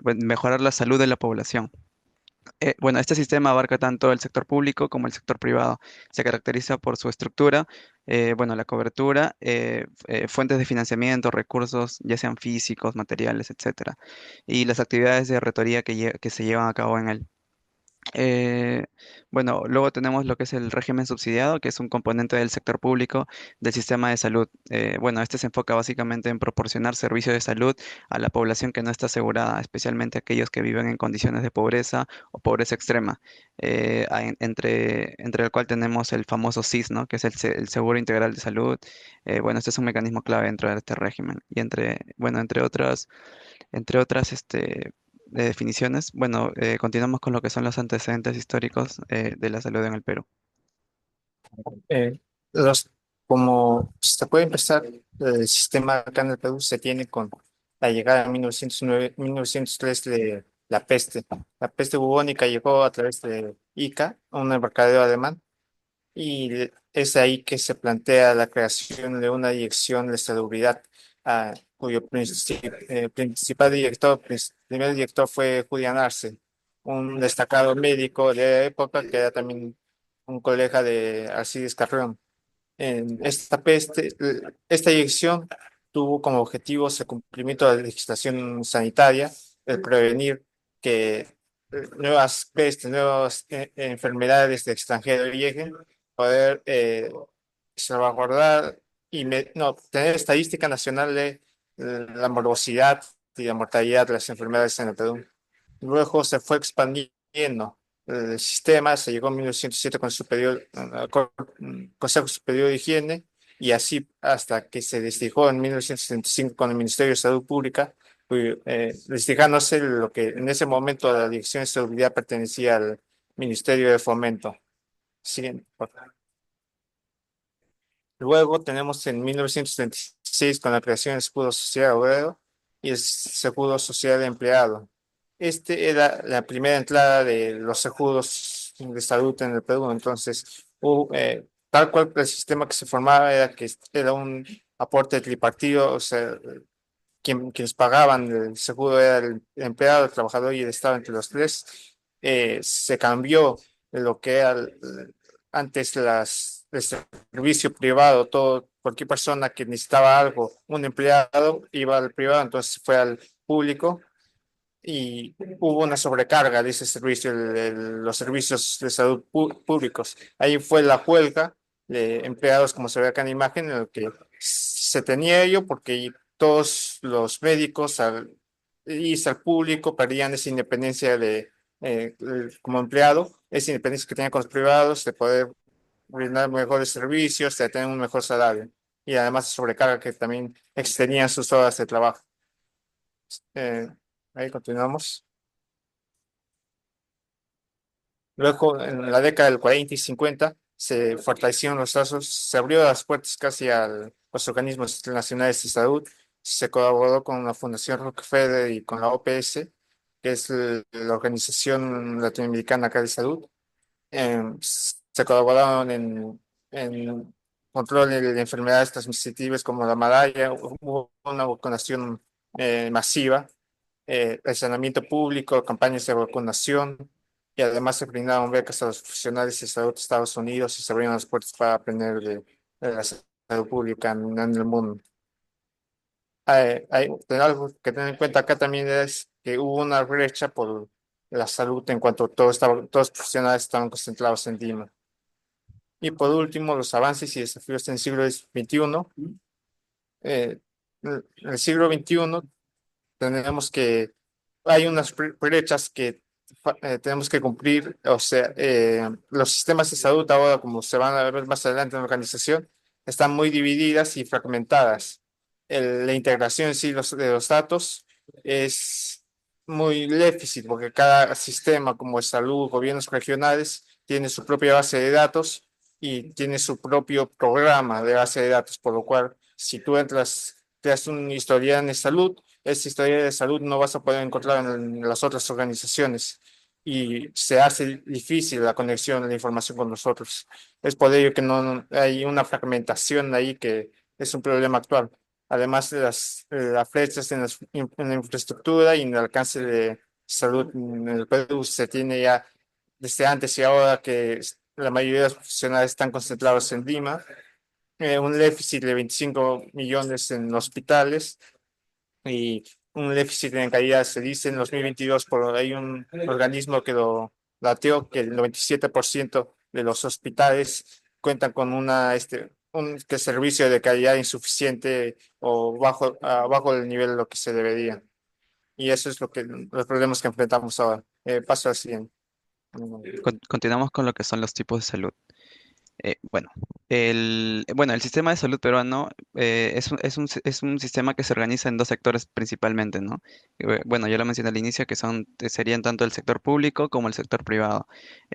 mejorar la salud de la población. Bueno, este sistema abarca tanto el sector público como el sector privado. Se caracteriza por su estructura, la cobertura, fuentes de financiamiento, recursos, ya sean físicos, materiales, etcétera, y las actividades de rectoría que se llevan a cabo en él. Eh, Luego tenemos lo que es el régimen subsidiado, que es un componente del sector público del sistema de salud. Este se enfoca básicamente en proporcionar servicios de salud a la población que no está asegurada, especialmente aquellos que viven en condiciones de pobreza o pobreza extrema, entre el cual tenemos el famoso SIS, ¿no? Que es el Seguro Integral de Salud. Este es un mecanismo clave dentro de este régimen. Y entre otras definiciones, continuamos con lo que son los antecedentes históricos de la salud en el Perú. Eh, como se puede empezar, el sistema acá en el Perú se tiene con la llegada en 1909, 1903 de la peste. La peste bubónica llegó a través de Ica, un embarcadero alemán, y es ahí que se plantea la creación de una dirección de salubridad, cuyo principal director, primer director fue Julián Arce, un destacado médico de la época que era también un colega de Alcides Carrión. En esta dirección tuvo como objetivos el cumplimiento de la legislación sanitaria, el prevenir que nuevas pestes, nuevas enfermedades de extranjero lleguen, poder salvaguardar y tener estadística nacional de la morosidad y la mortalidad de las enfermedades en el Perú. Luego se fue expandiendo el sistema, se llegó en 1907 con el Consejo Superior de Higiene, y así hasta que se desdijó en 1975 con el Ministerio de Salud Pública, desdijándose lo que en ese momento la Dirección de Seguridad pertenecía al Ministerio de Fomento. Siguiente, por favor. Luego tenemos en 1976 con la creación del Seguro Social Obrero y el Seguro Social de Empleado. este era la primera entrada de los seguros de salud en el Perú. Entonces, tal cual el sistema que se formaba era que era un aporte tripartido, o sea, quienes pagaban el seguro era el empleado, el trabajador y el Estado entre los tres. Se cambió de lo que era antes el servicio privado, todo, cualquier persona que necesitaba algo, un empleado iba al privado, entonces fue al público y hubo una sobrecarga de ese servicio, los servicios de salud públicos. Ahí fue la huelga de empleados, como se ve acá en la imagen, en el que se tenía ello porque todos los médicos y al público perdían esa independencia como empleado, esa independencia que tenían con los privados, de poder brindar mejores servicios, de tener un mejor salario y además sobrecarga que también extendían sus horas de trabajo. Eh, Ahí continuamos. Luego, en la década del 40 y 50, se fortalecieron los lazos, se abrió las puertas casi a los organismos internacionales de salud, se colaboró con la Fundación Rockefeller y con la OPS, que es la Organización Latinoamericana acá de Salud. Se colaboraron en control de enfermedades transmisibles como la malaria, hubo una vacunación masiva, el saneamiento público, campañas de vacunación y además se brindaron becas a los profesionales de salud de Estados Unidos y se abrieron las puertas para aprender de la salud pública en el mundo. Algo que tener en cuenta acá también es que hubo una brecha por la salud en cuanto todos los profesionales estaban concentrados en Lima. Y por último, los avances y desafíos en el siglo XXI. En el siglo XXI tenemos que, hay unas brechas que tenemos que cumplir, o sea, los sistemas de salud ahora, como se van a ver más adelante en la organización, están muy divididas y fragmentadas. La integración en sí de los datos es muy difícil porque cada sistema como es salud, gobiernos regionales, tiene su propia base de datos y tiene su propio programa de base de datos, por lo cual si tú entras, te das un historial de salud, esta historia de salud no vas a poder encontrar en las otras organizaciones y se hace difícil la conexión de la información con nosotros. Es por ello que no hay una fragmentación ahí que es un problema actual. Además de las flechas en la infraestructura y en el alcance de salud en el Perú se tiene ya desde antes y ahora que la mayoría de los profesionales están concentrados en Lima, un déficit de 25 millones en hospitales y un déficit en calidad. Se dice en 2022, hay un organismo que lo dateó que el 97% de los hospitales cuentan con un servicio de calidad insuficiente o bajo el nivel de lo que se debería. Y eso es los problemas que enfrentamos ahora. Paso al siguiente. Continuamos con lo que son los tipos de salud. Bueno, el sistema de salud peruano es un sistema que se organiza en dos sectores principalmente, ¿no? Bueno, ya lo mencioné al inicio, que serían tanto el sector público como el sector privado.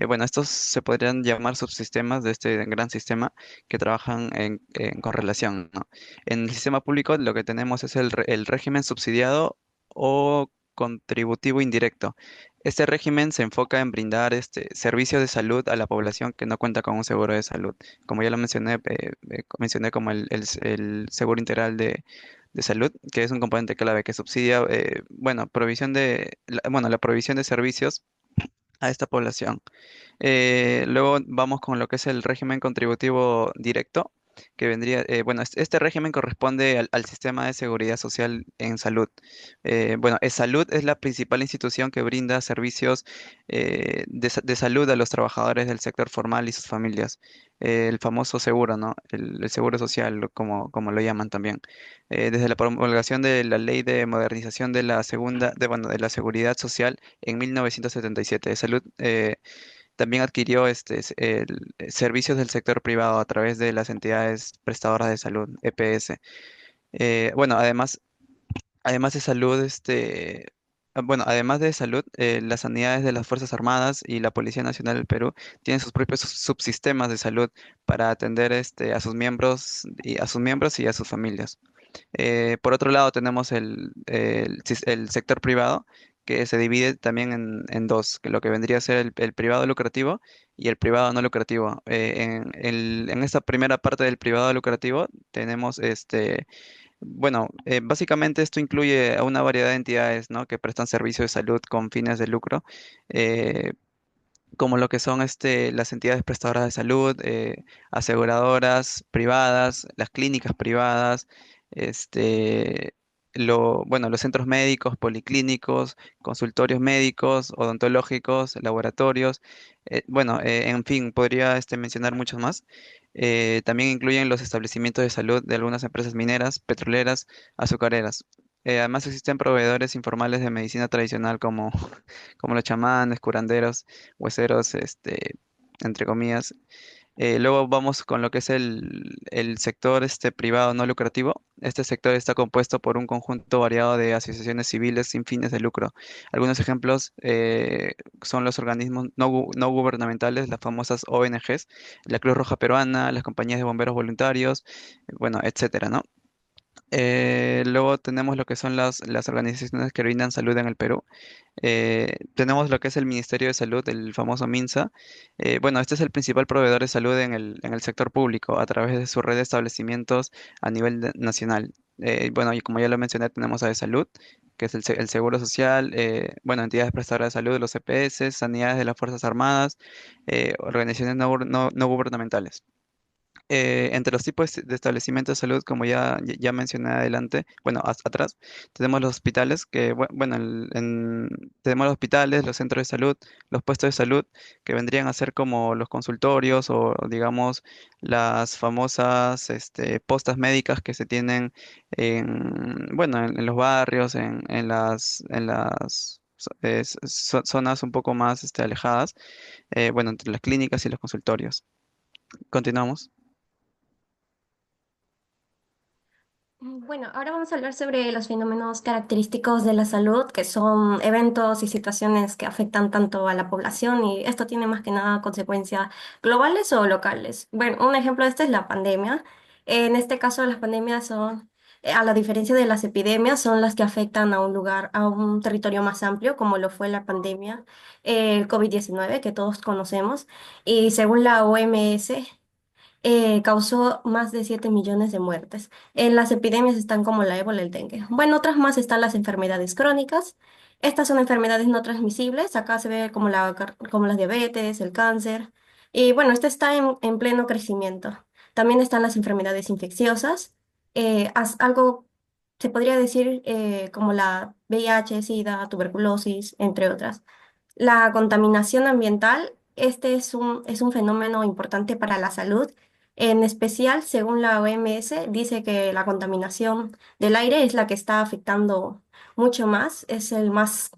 Bueno, estos se podrían llamar subsistemas de este gran sistema que trabajan en correlación, ¿no? En el sistema público lo que tenemos es el régimen subsidiado o contributivo indirecto. Este régimen se enfoca en brindar servicios de salud a la población que no cuenta con un seguro de salud. Como ya lo mencioné, mencioné como el seguro integral de salud, que es un componente clave que subsidia, bueno, la provisión de servicios a esta población. Luego vamos con lo que es el régimen contributivo directo, que vendría, bueno, este régimen corresponde al sistema de seguridad social en salud. Bueno, Salud es la principal institución que brinda servicios de salud a los trabajadores del sector formal y sus familias. El famoso seguro, ¿no? El seguro social, como lo llaman también. Desde la promulgación de la Ley de Modernización de de la Seguridad Social en 1977, Salud también adquirió servicios del sector privado a través de las entidades prestadoras de salud, EPS. Bueno, además de salud, además de salud, las unidades de las Fuerzas Armadas y la Policía Nacional del Perú tienen sus propios subsistemas de salud para atender a sus miembros y a sus familias. Por otro lado, tenemos el sector privado, que se divide también en dos, que lo que vendría a ser el privado lucrativo y el privado no lucrativo. En esta primera parte del privado lucrativo tenemos bueno, básicamente esto incluye a una variedad de entidades, ¿no? Que prestan servicios de salud con fines de lucro, eh, como lo que son las entidades prestadoras de salud, aseguradoras privadas, las clínicas privadas, este, bueno, los centros médicos, policlínicos, consultorios médicos, odontológicos, laboratorios, bueno, en fin, podría mencionar muchos más. También incluyen los establecimientos de salud de algunas empresas mineras, petroleras, azucareras. Además existen proveedores informales de medicina tradicional como los chamanes, curanderos, hueseros, entre comillas. Luego vamos con lo que es el sector privado no lucrativo. Este sector está compuesto por un conjunto variado de asociaciones civiles sin fines de lucro. Algunos ejemplos son los organismos no gubernamentales, las famosas ONGs, la Cruz Roja Peruana, las compañías de bomberos voluntarios, bueno, etcétera, ¿no? Luego tenemos lo que son las organizaciones que brindan salud en el Perú. Tenemos lo que es el Ministerio de Salud, el famoso MINSA. Bueno, este es el principal proveedor de salud en el sector público a través de su red de establecimientos a nivel nacional. Bueno, y como ya lo mencioné, tenemos a Salud, que es el Seguro Social, bueno, entidades prestadoras de salud, los EPS, sanidades de las Fuerzas Armadas, organizaciones no gubernamentales. Entre los tipos de establecimientos de salud, como ya mencioné adelante, bueno, atrás, tenemos los hospitales, que, bueno, tenemos los hospitales, los centros de salud, los puestos de salud, que vendrían a ser como los consultorios o, digamos, las famosas postas médicas que se tienen bueno, en los barrios, en las zonas un poco más alejadas, bueno, entre las clínicas y los consultorios. Continuamos. Bueno, ahora vamos a hablar sobre los fenómenos característicos de la salud, que son eventos y situaciones que afectan tanto a la población y esto tiene más que nada consecuencias globales o locales. Bueno, un ejemplo de esto es la pandemia. En este caso, las pandemias son, a la diferencia de las epidemias, son las que afectan a un lugar, a un territorio más amplio, como lo fue la pandemia, el COVID-19, que todos conocemos. Y según la OMS, causó más de 7 millones de muertes. En las epidemias están como la ébola, el dengue. Bueno, otras más están las enfermedades crónicas. Estas son enfermedades no transmisibles. Acá se ve como como la diabetes, el cáncer. Y bueno, este está en pleno crecimiento. También están las enfermedades infecciosas. Algo se podría decir como la VIH, SIDA, tuberculosis, entre otras. La contaminación ambiental, este es un fenómeno importante para la salud. En especial, según la OMS, dice que la contaminación del aire es la que está afectando mucho más, es el más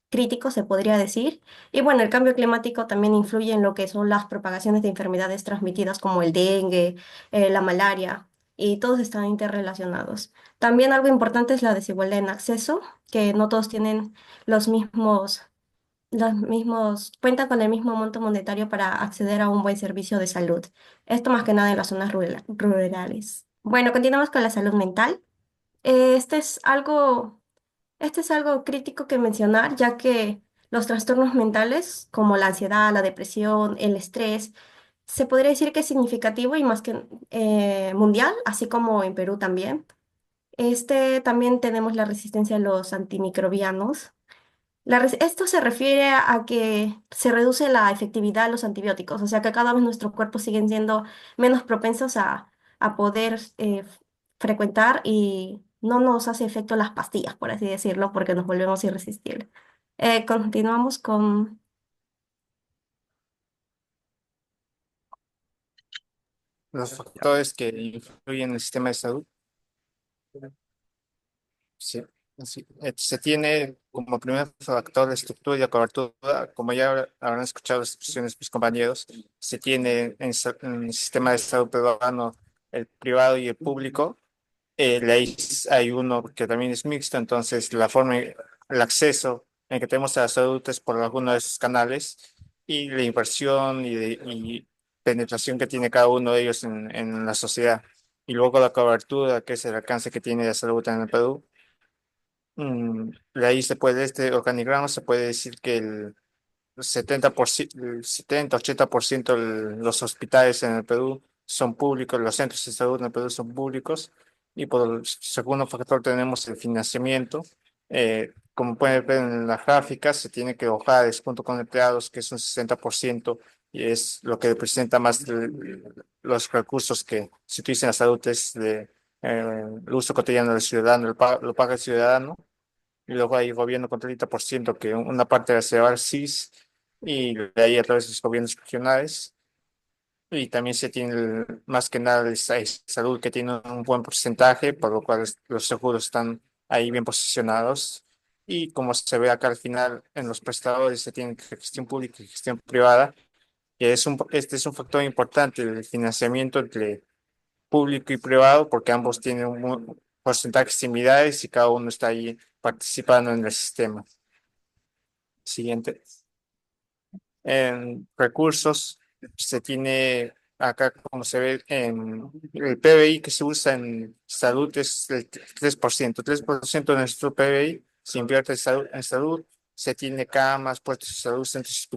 crítico, se podría decir. Y bueno, el cambio climático también influye en lo que son las propagaciones de enfermedades transmitidas como el dengue, la malaria, y todos están interrelacionados. También algo importante es la desigualdad en acceso, que no todos tienen cuentan con el mismo monto monetario para acceder a un buen servicio de salud. Esto más que nada en las zonas rurales. Bueno, continuamos con la salud mental. Eh, Este es algo, este es algo crítico que mencionar, ya que los trastornos mentales, como la ansiedad, la depresión, el estrés, se podría decir que es significativo y más que mundial, así como en Perú también. También tenemos la resistencia a los antimicrobianos. Esto se refiere a que se reduce la efectividad de los antibióticos, o sea que cada vez nuestros cuerpos siguen siendo menos propensos a poder frecuentar y no nos hace efecto las pastillas, por así decirlo, porque nos volvemos irresistibles. Continuamos con... Los factores que influyen en el sistema de salud. Sí, se tiene como primer factor la estructura y la cobertura, como ya habrán escuchado las expresiones de mis compañeros, se tiene en el sistema de salud peruano el privado y el público. De ahí hay uno que también es mixto, entonces el acceso en que tenemos a la salud es por alguno de esos canales y la inversión y penetración que tiene cada uno de ellos en la sociedad. Y luego la cobertura, que es el alcance que tiene la salud en el Perú. De ahí este organigrama se puede decir que el 70%, el 70-80% de los hospitales en el Perú son públicos, los centros de salud en el Perú son públicos, y por el segundo factor tenemos el financiamiento. Como pueden ver en las gráficas, se tiene que hogares junto con empleados, que es un 60%, y es lo que representa más los recursos que se utilizan en la salud, es el uso cotidiano del ciudadano, lo paga el ciudadano, y luego hay gobierno con 30%, que una parte se va al CIS, y de ahí a través de los gobiernos regionales. Y también se tiene más que nada salud, que tiene un buen porcentaje, por lo cual los seguros están ahí bien posicionados. Y como se ve acá al final en los prestadores, se tiene gestión pública y gestión privada, que este es un factor importante, el financiamiento entre público y privado, porque ambos tienen porcentajes similares y cada uno está ahí participando en el sistema. Siguiente. En recursos se tiene acá, como se ve, en el PBI que se usa en salud es el 3%. 3% de nuestro PBI se invierte en salud. Se tiene camas, puestos de salud, centros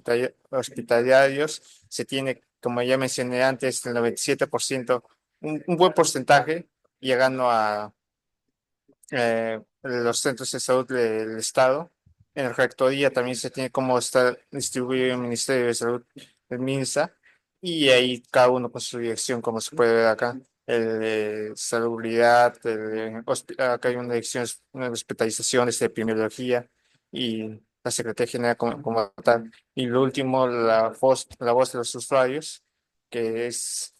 hospitalarios. Se tiene, como ya mencioné antes, el 97%, un buen porcentaje, llegando a los centros de salud del Estado. En la rectoría también se tiene cómo está distribuido el Ministerio de Salud, el MINSA, y ahí cada uno con su dirección, como se puede ver acá. El de salubridad, acá hay una dirección de hospitalización, de epidemiología, y la Secretaría General como tal. Y lo último, la voz de los usuarios, que es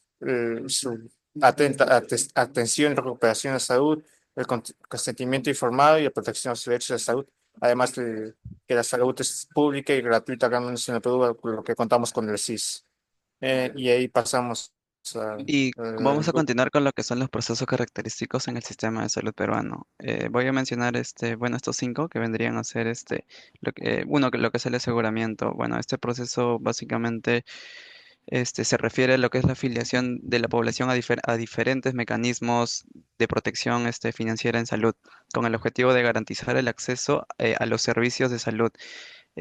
su atención y recuperación de salud, el consentimiento informado y la protección de los derechos de salud, además de que la salud es pública y gratuita acá en el Perú, con lo que contamos con el SIS. Y ahí pasamos a... Y vamos a continuar con lo que son los procesos característicos en el sistema de salud peruano. Voy a mencionar bueno, estos cinco que vendrían a ser lo que es el aseguramiento. Bueno, este proceso básicamente se refiere a lo que es la afiliación de la población a diferentes mecanismos de protección financiera en salud, con el objetivo de garantizar el acceso a los servicios de salud.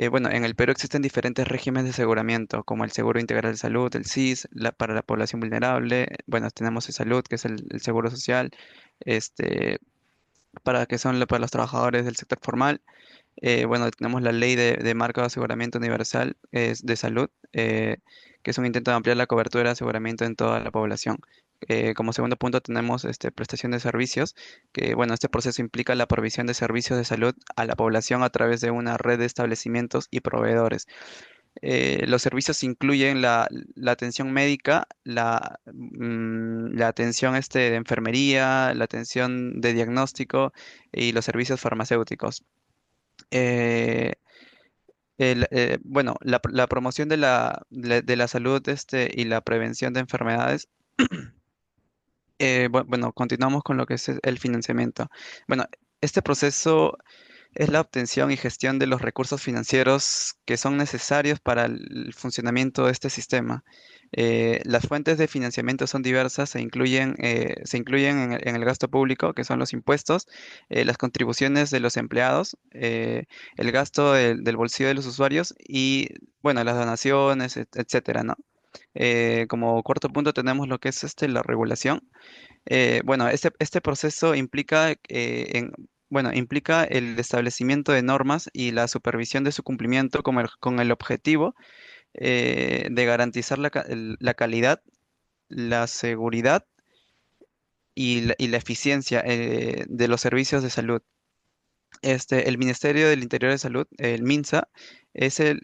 Bueno, en el Perú existen diferentes regímenes de aseguramiento, como el Seguro Integral de Salud, el SIS, para la población vulnerable. Bueno, tenemos el Salud, que es el Seguro Social, este, para los trabajadores del sector formal. Bueno, tenemos la ley de marco de aseguramiento universal de salud, que es un intento de ampliar la cobertura de aseguramiento en toda la población. Como segundo punto tenemos prestación de servicios, que bueno, este proceso implica la provisión de servicios de salud a la población a través de una red de establecimientos y proveedores. Los servicios incluyen la atención médica, la atención de enfermería, la atención de diagnóstico y los servicios farmacéuticos. Eh, bueno, la promoción de la salud y la prevención de enfermedades. Bueno, continuamos con lo que es el financiamiento. Bueno, este proceso es la obtención y gestión de los recursos financieros que son necesarios para el funcionamiento de este sistema. Las fuentes de financiamiento son diversas, se incluyen en el gasto público, que son los impuestos, las contribuciones de los empleados, el gasto del bolsillo de los usuarios y, bueno, las donaciones, etcétera, ¿no? Como cuarto punto tenemos lo que es la regulación. Bueno, este proceso implica el establecimiento de normas y la supervisión de su cumplimiento con el objetivo de garantizar la calidad, la seguridad y la eficiencia de los servicios de salud. El Ministerio del Interior de Salud, el MINSA, es el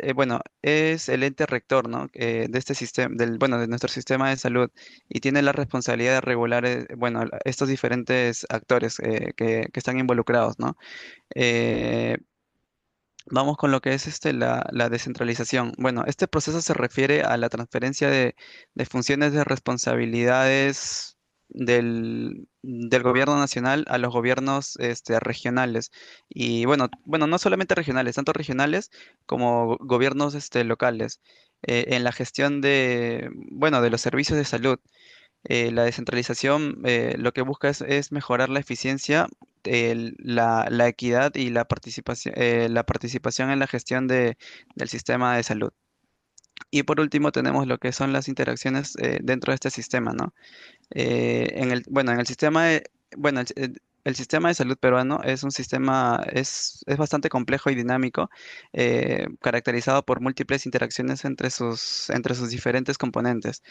ente rector, ¿no? De este sistema, de nuestro sistema de salud, y tiene la responsabilidad de regular, bueno, estos diferentes actores que están involucrados, ¿no? Eh, Vamos con lo que es la descentralización. Bueno, este proceso se refiere a la transferencia de funciones de responsabilidades del gobierno nacional a los gobiernos regionales. Y bueno, no solamente regionales, tanto regionales como gobiernos locales, en la gestión bueno, de los servicios de salud. La descentralización lo que busca es mejorar la eficiencia, la equidad y la participación en la gestión del sistema de salud. Y por último tenemos lo que son las interacciones dentro de este sistema, ¿no? Bueno, en el sistema bueno, el sistema de salud peruano es un sistema, es bastante complejo y dinámico, caracterizado por múltiples interacciones entre sus diferentes componentes,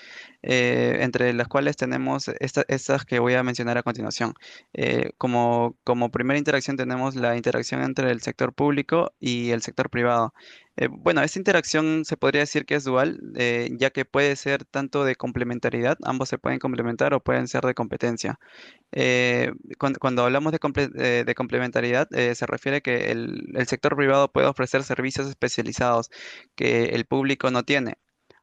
entre las cuales tenemos estas que voy a mencionar a continuación. Como primera interacción tenemos la interacción entre el sector público y el sector privado. Bueno, esta interacción se podría decir que es dual, ya que puede ser tanto de complementariedad, ambos se pueden complementar o pueden ser de competencia. Cuando hablamos de complementariedad, se refiere que el sector privado puede ofrecer servicios especializados que el público no tiene,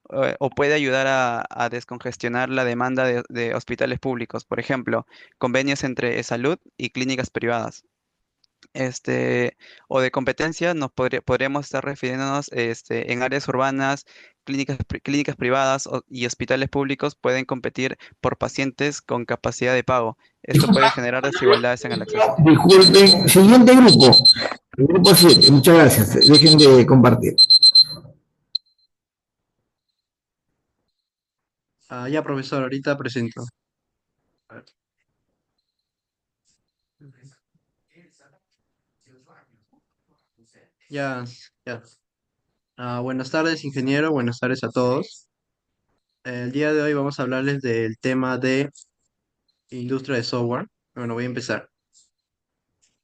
o puede ayudar a descongestionar la demanda de hospitales públicos, por ejemplo, convenios entre salud y clínicas privadas. Este, o de competencia, podríamos estar refiriéndonos en áreas urbanas, clínicas privadas y hospitales públicos pueden competir por pacientes con capacidad de pago. Esto puede generar desigualdades en el acceso. Disculpen, siguiente grupo, el grupo 7, muchas gracias, dejen de compartir. Ya, profesor, ahorita presento. A ver. Ya, ya. Buenas tardes, ingeniero. Buenas tardes a todos. El día de hoy vamos a hablarles del tema de industria de software. Bueno, voy a empezar.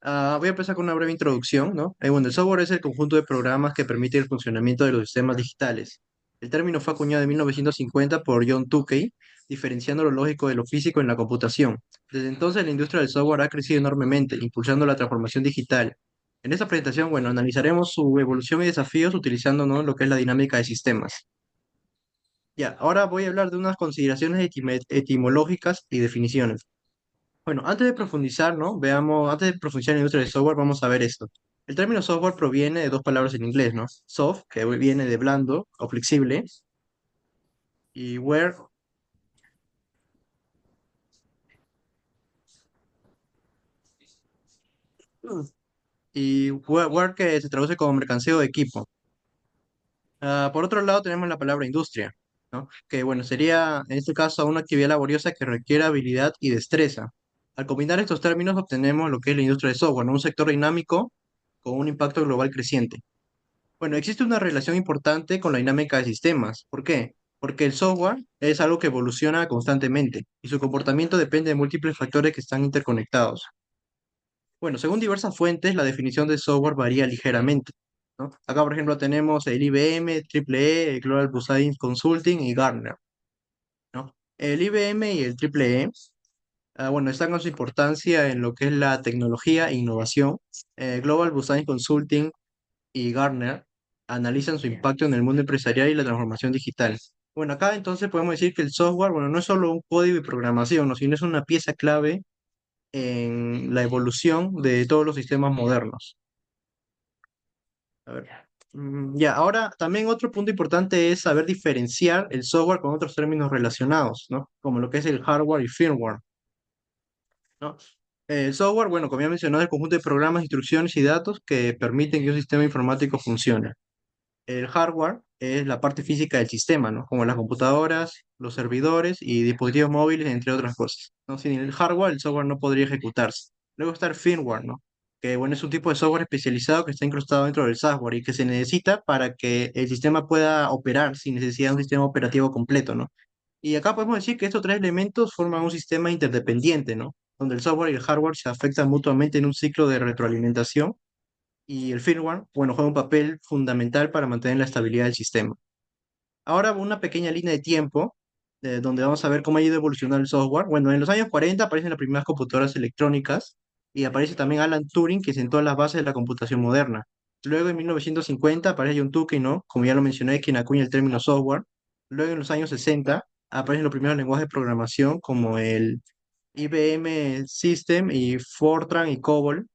Voy a empezar con una breve introducción, ¿no? Bueno, el software es el conjunto de programas que permite el funcionamiento de los sistemas digitales. El término fue acuñado en 1950 por John Tukey, diferenciando lo lógico de lo físico en la computación. Desde entonces, la industria del software ha crecido enormemente, impulsando la transformación digital. En esta presentación, bueno, analizaremos su evolución y desafíos utilizando, ¿no?, lo que es la dinámica de sistemas. Ya, ahora voy a hablar de unas consideraciones etimológicas y definiciones. Bueno, antes de profundizar, ¿no? Veamos, antes de profundizar en la industria del software, vamos a ver esto. El término software proviene de dos palabras en inglés, ¿no? Soft, que viene de blando o flexible, y ware, ware que se traduce como mercancía o equipo. Por otro lado, tenemos la palabra industria, ¿no? Que, bueno, sería en este caso una actividad laboriosa que requiere habilidad y destreza. Al combinar estos términos, obtenemos lo que es la industria del software, ¿no? Un sector dinámico con un impacto global creciente. Bueno, existe una relación importante con la dinámica de sistemas. ¿Por qué? Porque el software es algo que evoluciona constantemente y su comportamiento depende de múltiples factores que están interconectados. Bueno, según diversas fuentes, la definición de software varía ligeramente, ¿no? Acá, por ejemplo, tenemos el IBM, EEE, el Global Business Consulting y Gartner, ¿no? El IBM y el EEE, bueno, están con su importancia en lo que es la tecnología e innovación. Global Business Consulting y Gartner analizan su impacto en el mundo empresarial y la transformación digital. Bueno, acá entonces podemos decir que el software, bueno, no es solo un código y programación, ¿no?, sino es una pieza clave en la evolución de todos los sistemas modernos. A ver. Ya, ahora también otro punto importante es saber diferenciar el software con otros términos relacionados, ¿no? Como lo que es el hardware y firmware, ¿no? El software, bueno, como ya mencioné, es el conjunto de programas, instrucciones y datos que permiten que un sistema informático funcione. El hardware es la parte física del sistema, ¿no? Como las computadoras, los servidores y dispositivos móviles, entre otras cosas, ¿no? Sin el hardware, el software no podría ejecutarse. Luego está el firmware, ¿no? Que, bueno, es un tipo de software especializado que está incrustado dentro del software y que se necesita para que el sistema pueda operar sin necesidad de un sistema operativo completo, ¿no? Y acá podemos decir que estos tres elementos forman un sistema interdependiente, ¿no? Donde el software y el hardware se afectan mutuamente en un ciclo de retroalimentación y el firmware, bueno, juega un papel fundamental para mantener la estabilidad del sistema. Ahora una pequeña línea de tiempo donde vamos a ver cómo ha ido evolucionando el software. Bueno, en los años 40 aparecen las primeras computadoras electrónicas y aparece también Alan Turing, que sentó las bases de la computación moderna. Luego en 1950 aparece John Tukey, ¿no? Como ya lo mencioné, quien acuña el término software. Luego en los años 60 aparecen los primeros lenguajes de programación como el IBM System y Fortran y COBOL,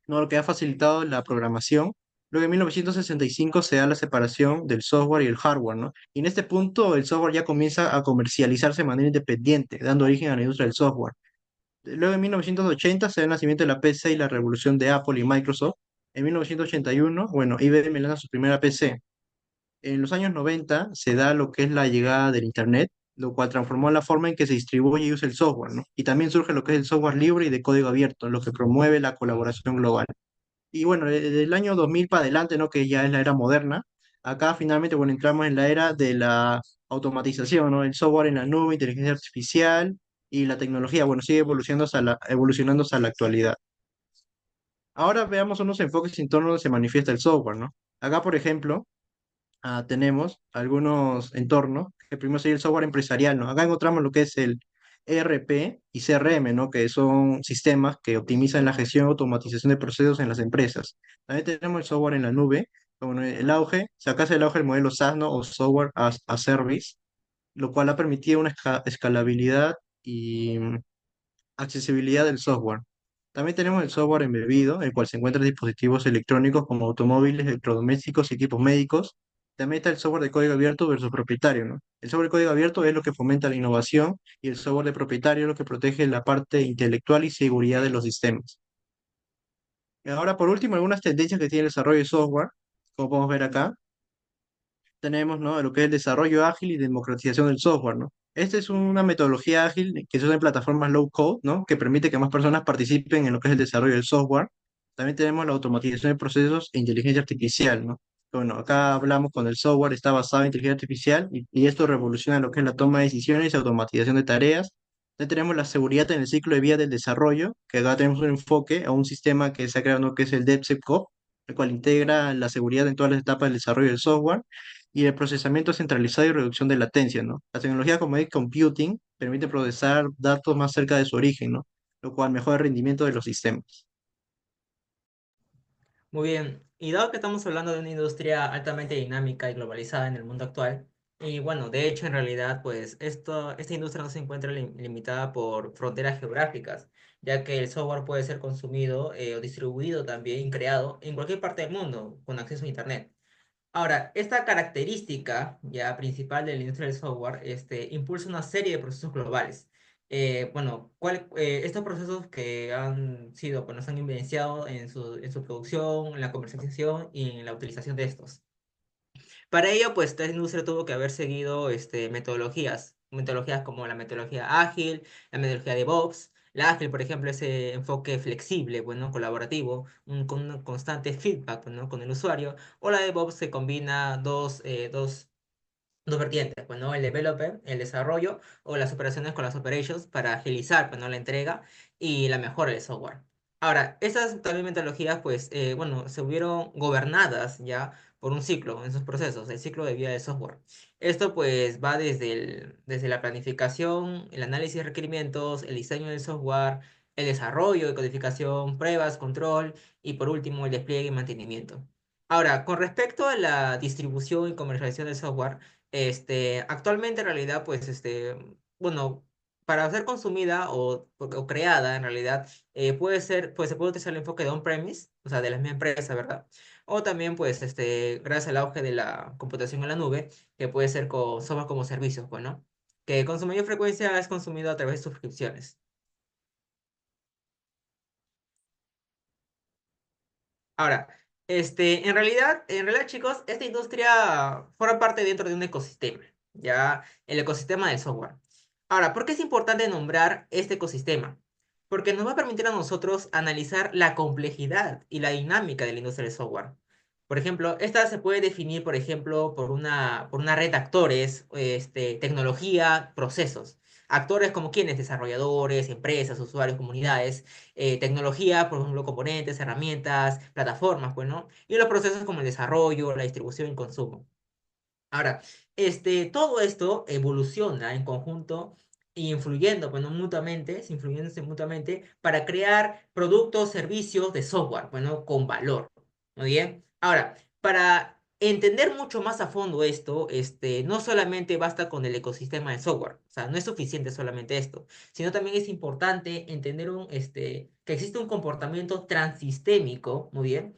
¿no?, lo que ha facilitado la programación. Luego en 1965 se da la separación del software y el hardware, ¿no? Y en este punto el software ya comienza a comercializarse de manera independiente, dando origen a la industria del software. Luego en 1980 se da el nacimiento de la PC y la revolución de Apple y Microsoft. En 1981, bueno, IBM lanza su primera PC. En los años 90 se da lo que es la llegada del Internet, lo cual transformó la forma en que se distribuye y usa el software, ¿no? Y también surge lo que es el software libre y de código abierto, lo que promueve la colaboración global. Y bueno, desde el año 2000 para adelante, ¿no? Que ya es la era moderna, acá finalmente, bueno, entramos en la era de la automatización, ¿no? El software en la nube, inteligencia artificial y la tecnología, bueno, sigue evolucionando hasta la actualidad. Ahora veamos unos enfoques en torno a donde se manifiesta el software, ¿no? Acá, por ejemplo, tenemos algunos entornos, que primero sería el software empresarial, ¿no? Acá encontramos lo que es el ERP y CRM, ¿no? Que son sistemas que optimizan la gestión y automatización de procesos en las empresas. También tenemos el software en la nube, bueno, el auge, se acá es el auge del modelo SaaS, ¿no? O Software as a Service, lo cual ha permitido una escalabilidad y accesibilidad del software. También tenemos el software embebido, el cual se encuentra en dispositivos electrónicos como automóviles, electrodomésticos y equipos médicos. También está el software de código abierto versus propietario, ¿no? El software de código abierto es lo que fomenta la innovación y el software de propietario es lo que protege la parte intelectual y seguridad de los sistemas. Y ahora, por último, algunas tendencias que tiene el desarrollo de software, como podemos ver acá tenemos, ¿no? Lo que es el desarrollo ágil y democratización del software, ¿no? Esta es una metodología ágil que se usa en plataformas low code, ¿no? Que permite que más personas participen en lo que es el desarrollo del software. También tenemos la automatización de procesos e inteligencia artificial, ¿no? Bueno, acá hablamos con el software, está basado en inteligencia artificial y esto revoluciona lo que es la toma de decisiones y automatización de tareas. También tenemos la seguridad en el ciclo de vida del desarrollo, que acá tenemos un enfoque a un sistema que se ha creado, ¿no? Que es el DevSecOps, el cual integra la seguridad en todas las etapas del desarrollo del software y el procesamiento centralizado y reducción de latencia, ¿no? La tecnología como edge computing permite procesar datos más cerca de su origen, ¿no? Lo cual mejora el rendimiento de los sistemas. Muy bien, y dado que estamos hablando de una industria altamente dinámica y globalizada en el mundo actual, y bueno, de hecho, en realidad, pues esta industria no se encuentra limitada por fronteras geográficas, ya que el software puede ser consumido o distribuido también, creado en cualquier parte del mundo con acceso a Internet. Ahora, esta característica ya principal de la industria del software impulsa una serie de procesos globales. Bueno, estos procesos que han sido, pues, nos han evidenciado en su producción, en la comercialización y en la utilización de estos. Para ello, pues, esta industria tuvo que haber seguido metodologías como la metodología ágil, la metodología DevOps. La ágil, por ejemplo, ese enfoque flexible, bueno, colaborativo, con un constante feedback, ¿no? Con el usuario. O la DevOps que combina dos vertientes, pues, ¿no? El developer, el desarrollo, o las operaciones con las operations para agilizar, pues, ¿no? La entrega y la mejora del software. Ahora, estas también metodologías, pues, bueno, se vieron gobernadas ya por un ciclo en sus procesos, el ciclo de vida del software. Esto, pues, va desde la planificación, el análisis de requerimientos, el diseño del software, el desarrollo de codificación, pruebas, control y, por último, el despliegue y mantenimiento. Ahora, con respecto a la distribución y comercialización del software, actualmente en realidad, pues, bueno, para ser consumida o creada en realidad, puede ser, pues se puede utilizar el enfoque de on-premise, o sea, de la misma empresa, ¿verdad? O también, pues, gracias al auge de la computación en la nube, que puede ser con software como servicios, bueno, que con su mayor frecuencia es consumido a través de suscripciones. Ahora, en realidad, chicos, esta industria forma parte dentro de un ecosistema, ya, el ecosistema del software. Ahora, ¿por qué es importante nombrar este ecosistema? Porque nos va a permitir a nosotros analizar la complejidad y la dinámica de la industria del software. Por ejemplo, esta se puede definir, por ejemplo, por una red de actores, tecnología, procesos. Actores como quienes, desarrolladores, empresas, usuarios, comunidades, tecnología, por ejemplo, componentes, herramientas, plataformas, pues, ¿no? Y los procesos como el desarrollo, la distribución y consumo. Ahora, todo esto evoluciona en conjunto y influyendo, bueno, mutuamente, influyéndose mutuamente para crear productos, servicios de software, bueno, con valor. Muy bien. Ahora, para entender mucho más a fondo esto, no solamente basta con el ecosistema de software, o sea, no es suficiente solamente esto, sino también es importante entender que existe un comportamiento transistémico, muy bien,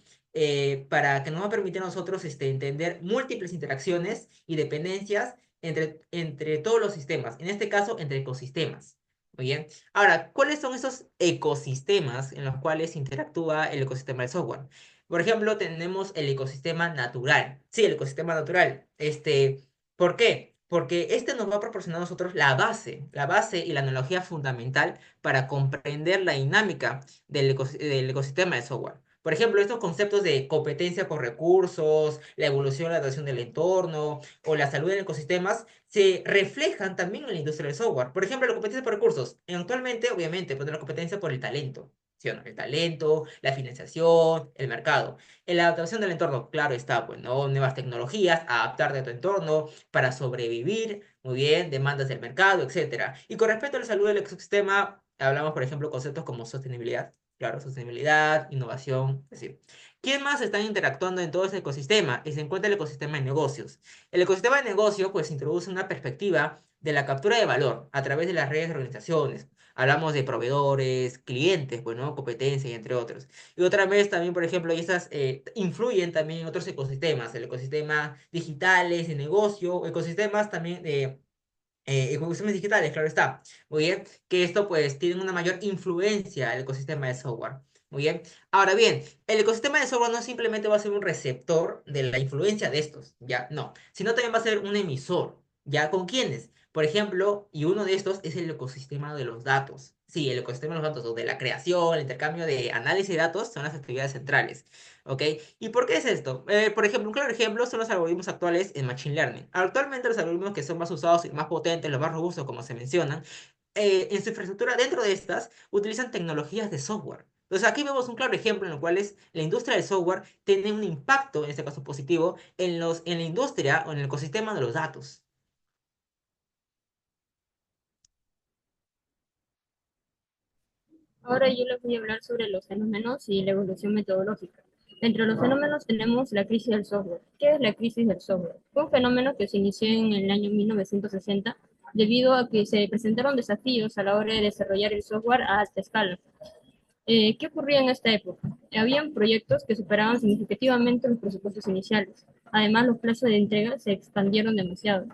para que nos va a permitir a nosotros entender múltiples interacciones y dependencias entre todos los sistemas, en este caso entre ecosistemas. Muy bien. Ahora, ¿cuáles son esos ecosistemas en los cuales interactúa el ecosistema de software? Por ejemplo, tenemos el ecosistema natural. Sí, el ecosistema natural. ¿Por qué? Porque este nos va a proporcionar a nosotros la base y la analogía fundamental para comprender la dinámica del ecosistema de software. Por ejemplo, estos conceptos de competencia por recursos, la evolución y la adaptación del entorno o la salud en ecosistemas se reflejan también en la industria del software. Por ejemplo, la competencia por recursos. Actualmente, obviamente, pues la competencia por el talento. ¿Sí o no? El talento, la financiación, el mercado. En la adaptación del entorno, claro está, pues, ¿no? Nuevas tecnologías, adaptarte a tu entorno para sobrevivir, muy bien, demandas del mercado, etcétera. Y con respecto a la salud del ecosistema, hablamos, por ejemplo, conceptos como sostenibilidad. Claro, sostenibilidad, innovación, es decir. ¿Quién más está interactuando en todo ese ecosistema? Y se encuentra el ecosistema de negocios. El ecosistema de negocio, pues, introduce una perspectiva de la captura de valor a través de las redes de organizaciones. Hablamos de proveedores, clientes, bueno, competencia y entre otros. Y otra vez también, por ejemplo, estas influyen también en otros ecosistemas, el ecosistema digitales, de negocio, ecosistemas también de ecosistemas digitales, claro está. Muy bien, que esto pues tiene una mayor influencia al ecosistema de software. Muy bien. Ahora bien, el ecosistema de software no simplemente va a ser un receptor de la influencia de estos, ya, no, sino también va a ser un emisor, ¿ya? ¿Con quiénes? Por ejemplo, y uno de estos es el ecosistema de los datos. Sí, el ecosistema de los datos, o de la creación, el intercambio de análisis de datos, son las actividades centrales. ¿Ok? ¿Y por qué es esto? Por ejemplo, un claro ejemplo son los algoritmos actuales en Machine Learning. Actualmente los algoritmos que son más usados y más potentes, los más robustos, como se mencionan, en su infraestructura dentro de estas, utilizan tecnologías de software. Entonces aquí vemos un claro ejemplo en el cual la industria del software tiene un impacto, en este caso positivo, en la industria o en el ecosistema de los datos. Ahora yo les voy a hablar sobre los fenómenos y la evolución metodológica. Entre los fenómenos tenemos la crisis del software. ¿Qué es la crisis del software? Fue un fenómeno que se inició en el año 1960 debido a que se presentaron desafíos a la hora de desarrollar el software a alta escala. ¿Qué ocurría en esta época? Habían proyectos que superaban significativamente los presupuestos iniciales. Además, los plazos de entrega se expandieron demasiado.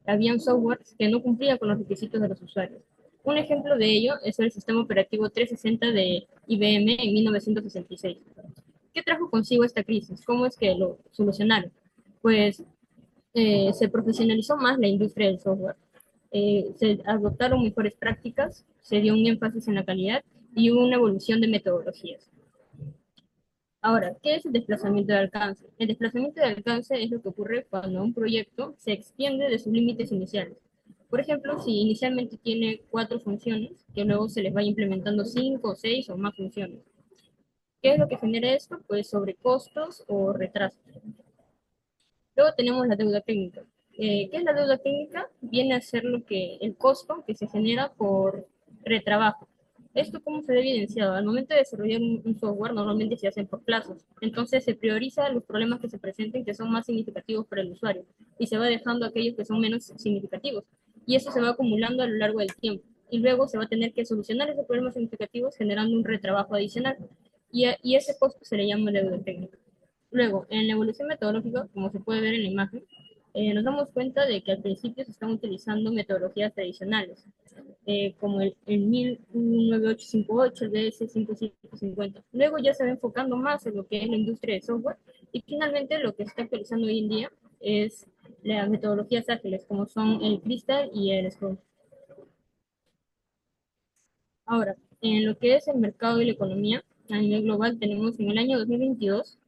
Habían softwares que no cumplían con los requisitos de los usuarios. Un ejemplo de ello es el sistema operativo 360 de IBM en 1966. ¿Qué trajo consigo esta crisis? ¿Cómo es que lo solucionaron? Pues se profesionalizó más la industria del software. Se adoptaron mejores prácticas, se dio un énfasis en la calidad y hubo una evolución de metodologías. Ahora, ¿qué es el desplazamiento de alcance? El desplazamiento de alcance es lo que ocurre cuando un proyecto se extiende de sus límites iniciales. Por ejemplo, si inicialmente tiene 4 funciones, que luego se les va implementando 5, 6 o más funciones. ¿Qué es lo que genera esto? Pues sobrecostos o retrasos. Luego tenemos la deuda técnica. ¿Qué es la deuda técnica? Viene a ser el costo que se genera por retrabajo. ¿Esto cómo se ve evidenciado? Al momento de desarrollar un software, normalmente se hacen por plazos. Entonces se prioriza los problemas que se presenten que son más significativos para el usuario y se va dejando aquellos que son menos significativos. Y eso se va acumulando a lo largo del tiempo. Y luego se va a tener que solucionar esos problemas significativos generando un retrabajo adicional. Y ese costo se le llama deuda técnica. Luego, en la evolución metodológica, como se puede ver en la imagen, nos damos cuenta de que al principio se están utilizando metodologías tradicionales, como el 19858, el DS5750. Luego ya se va enfocando más en lo que es la industria de software y finalmente lo que se está actualizando hoy en día es las metodologías ágiles, como son el Crystal y el Scrum. Ahora, en lo que es el mercado y la economía, a nivel global tenemos en el año 2022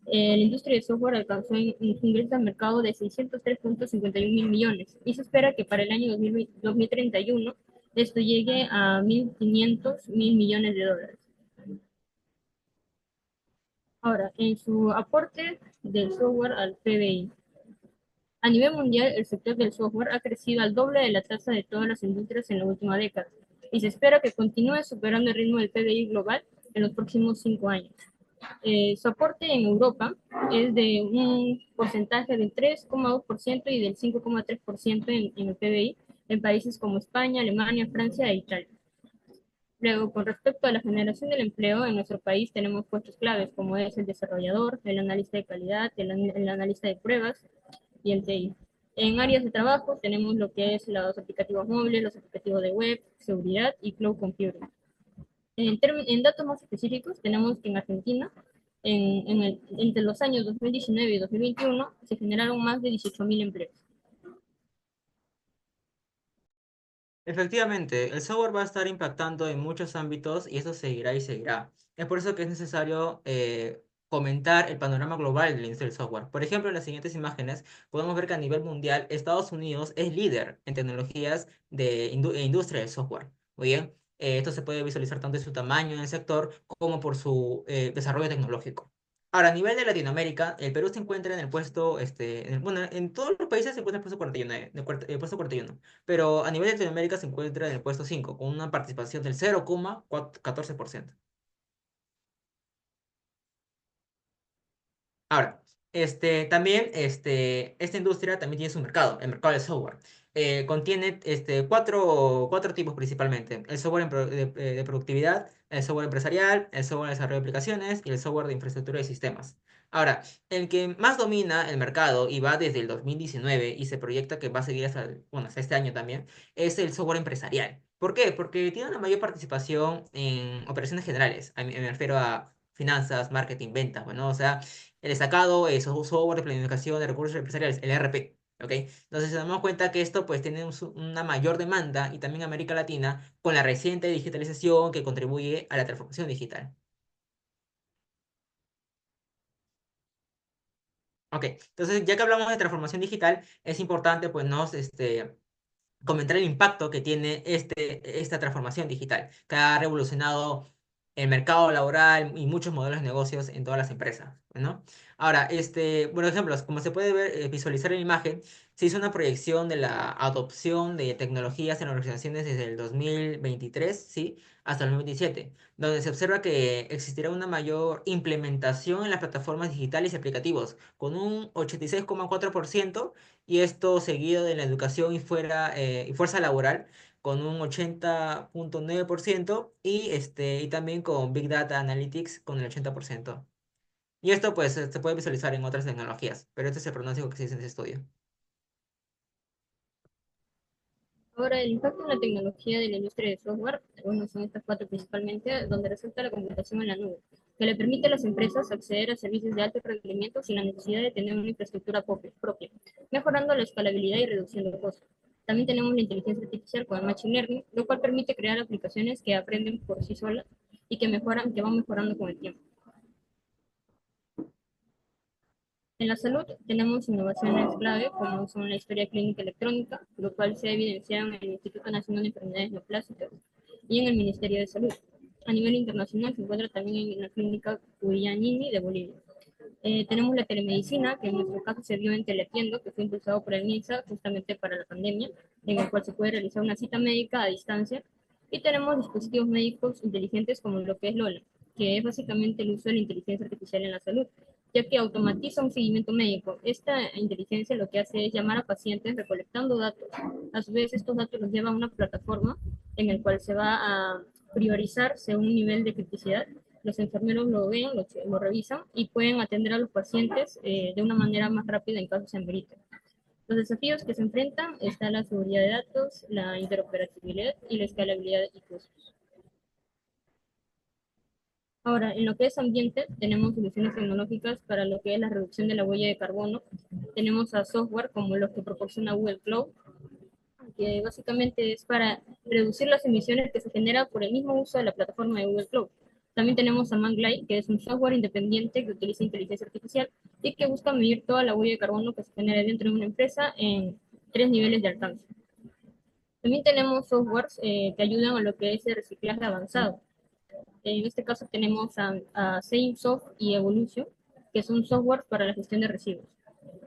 la industria de software alcanzó un ingreso al mercado de 603.51 mil millones y se espera que para el año 2031 esto llegue a 1.500 mil millones de dólares. Ahora, en su aporte del software al PBI. A nivel mundial, el sector del software ha crecido al doble de la tasa de todas las industrias en la última década y se espera que continúe superando el ritmo del PBI global en los próximos 5 años. Su aporte en Europa es de un porcentaje del 3,2% y del 5,3% en el PBI en países como España, Alemania, Francia e Italia. Luego, con respecto a la generación del empleo, en nuestro país tenemos puestos claves como es el desarrollador, el analista de calidad, el analista de pruebas y el TI. En áreas de trabajo tenemos lo que es los aplicativos móviles, los aplicativos de web, seguridad y cloud computing. En datos más específicos, tenemos que en Argentina, entre los años 2019 y 2021, se generaron más de 18.000 empleos. Efectivamente, el software va a estar impactando en muchos ámbitos y eso seguirá y seguirá. Es por eso que es necesario comentar el panorama global de la industria del software. Por ejemplo, en las siguientes imágenes podemos ver que a nivel mundial Estados Unidos es líder en tecnologías de industria del software. Muy bien, esto se puede visualizar tanto en su tamaño en el sector como por su desarrollo tecnológico. Ahora, a nivel de Latinoamérica, el Perú se encuentra en el puesto, bueno, en todos los países se encuentra en el puesto 41, puesto 41, pero a nivel de Latinoamérica se encuentra en el puesto 5, con una participación del 0,14%. Ahora, también, esta industria también tiene su mercado, el mercado del software. Contiene cuatro tipos principalmente: el software de productividad, el software empresarial, el software de desarrollo de aplicaciones y el software de infraestructura de sistemas. Ahora, el que más domina el mercado y va desde el 2019 y se proyecta que va a seguir bueno, hasta este año también, es el software empresarial. ¿Por qué? Porque tiene una mayor participación en operaciones generales. Me refiero a finanzas, marketing, ventas, bueno, o sea, el destacado es software de planificación de recursos empresariales, el ERP. ¿Ok? Entonces, nos damos cuenta que esto pues tiene una mayor demanda y también América Latina con la reciente digitalización que contribuye a la transformación digital. Ok, entonces ya que hablamos de transformación digital, es importante pues comentar el impacto que tiene esta transformación digital, que ha revolucionado el mercado laboral y muchos modelos de negocios en todas las empresas, ¿no? Ahora, por ejemplo, como se puede ver, visualizar en la imagen, se hizo una proyección de la adopción de tecnologías en organizaciones desde el 2023, ¿sí? Hasta el 2027, donde se observa que existirá una mayor implementación en las plataformas digitales y aplicativos, con un 86,4%, y esto seguido de la educación y fuerza laboral con un 80,9%, y también con Big Data Analytics con el 80%. Y esto pues se puede visualizar en otras tecnologías, pero este es el pronóstico que se dice en ese estudio. Ahora, el impacto en la tecnología de la industria de software, bueno, son estas cuatro principalmente, donde resulta la computación en la nube, que le permite a las empresas acceder a servicios de alto rendimiento sin la necesidad de tener una infraestructura propia, mejorando la escalabilidad y reducción de costos. También tenemos la inteligencia artificial con el Machine Learning, lo cual permite crear aplicaciones que aprenden por sí solas y que van mejorando con el tiempo. En la salud tenemos innovaciones clave como son la historia clínica electrónica, lo cual se ha evidenciado en el Instituto Nacional de Enfermedades Neoplásicas y en el Ministerio de Salud. A nivel internacional se encuentra también en la clínica Cuyanini de Bolivia. Tenemos la telemedicina, que en nuestro caso se vio en Teletiendo, que fue impulsado por el MINSA justamente para la pandemia, en el cual se puede realizar una cita médica a distancia. Y tenemos dispositivos médicos inteligentes como lo que es Lola, que es básicamente el uso de la inteligencia artificial en la salud, ya que automatiza un seguimiento médico. Esta inteligencia lo que hace es llamar a pacientes recolectando datos. A su vez, estos datos los lleva a una plataforma en el cual se va a priorizar según un nivel de criticidad. Los enfermeros lo ven, lo revisan y pueden atender a los pacientes de una manera más rápida en caso se amerite. Los desafíos que se enfrentan están la seguridad de datos, la interoperabilidad y la escalabilidad y costos. Ahora, en lo que es ambiente, tenemos soluciones tecnológicas para lo que es la reducción de la huella de carbono. Tenemos a software como los que proporciona Google Cloud, que básicamente es para reducir las emisiones que se generan por el mismo uso de la plataforma de Google Cloud. También tenemos a Manglide, que es un software independiente que utiliza inteligencia artificial y que busca medir toda la huella de carbono que se genera dentro de una empresa en 3 niveles de alcance. También tenemos softwares que ayudan a lo que es el reciclaje avanzado. En este caso tenemos a SameSoft y Evolution, que son software para la gestión de residuos.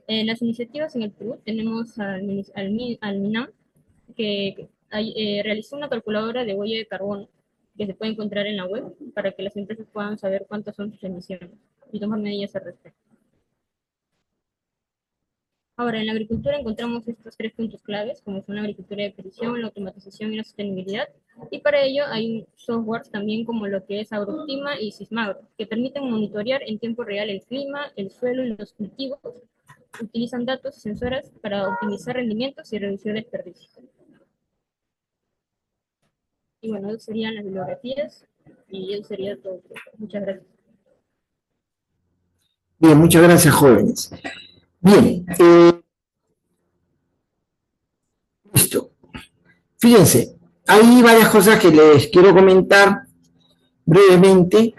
En las iniciativas en el Perú tenemos al MINAM, que realizó una calculadora de huella de carbono que se puede encontrar en la web para que las empresas puedan saber cuántas son sus emisiones y tomar medidas al respecto. Ahora, en la agricultura encontramos estos 3 puntos claves, como son la agricultura de precisión, la automatización y la sostenibilidad, y para ello hay softwares también como lo que es Agrooptima y Sismagro, que permiten monitorear en tiempo real el clima, el suelo y los cultivos. Utilizan datos y sensores para optimizar rendimientos y reducir desperdicios. Y bueno, esas serían las bibliografías, y eso sería todo. Muchas gracias. Bien, muchas gracias, jóvenes. Bien, listo. Fíjense, hay varias cosas que les quiero comentar brevemente.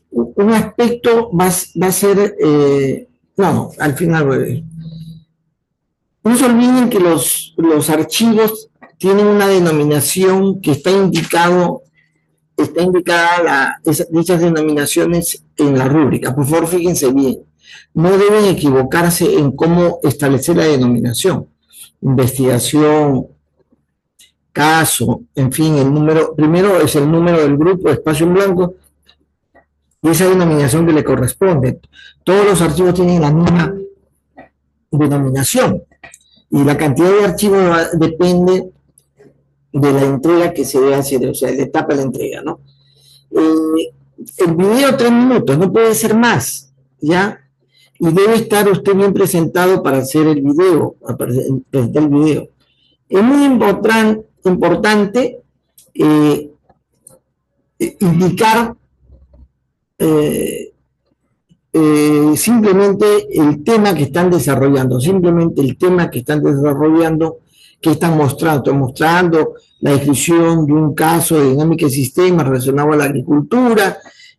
Un aspecto va a ser, no, al final, no se olviden que los archivos tienen una denominación que está indicada dichas denominaciones en la rúbrica. Por favor, fíjense bien. No deben equivocarse en cómo establecer la denominación. Investigación, caso, en fin, el número, primero es el número del grupo, espacio en blanco, y esa denominación que le corresponde. Todos los archivos tienen la misma denominación, y la cantidad de archivos depende de la entrega que se debe hacer, o sea, la etapa de la entrega, ¿no? El video 3 minutos, no puede ser más, ¿ya? Y debe estar usted bien presentado para hacer el video, para presentar el video. Es muy importante indicar simplemente el tema que están desarrollando, que están mostrando. Estoy mostrando la descripción de un caso de dinámica de sistemas relacionado a la agricultura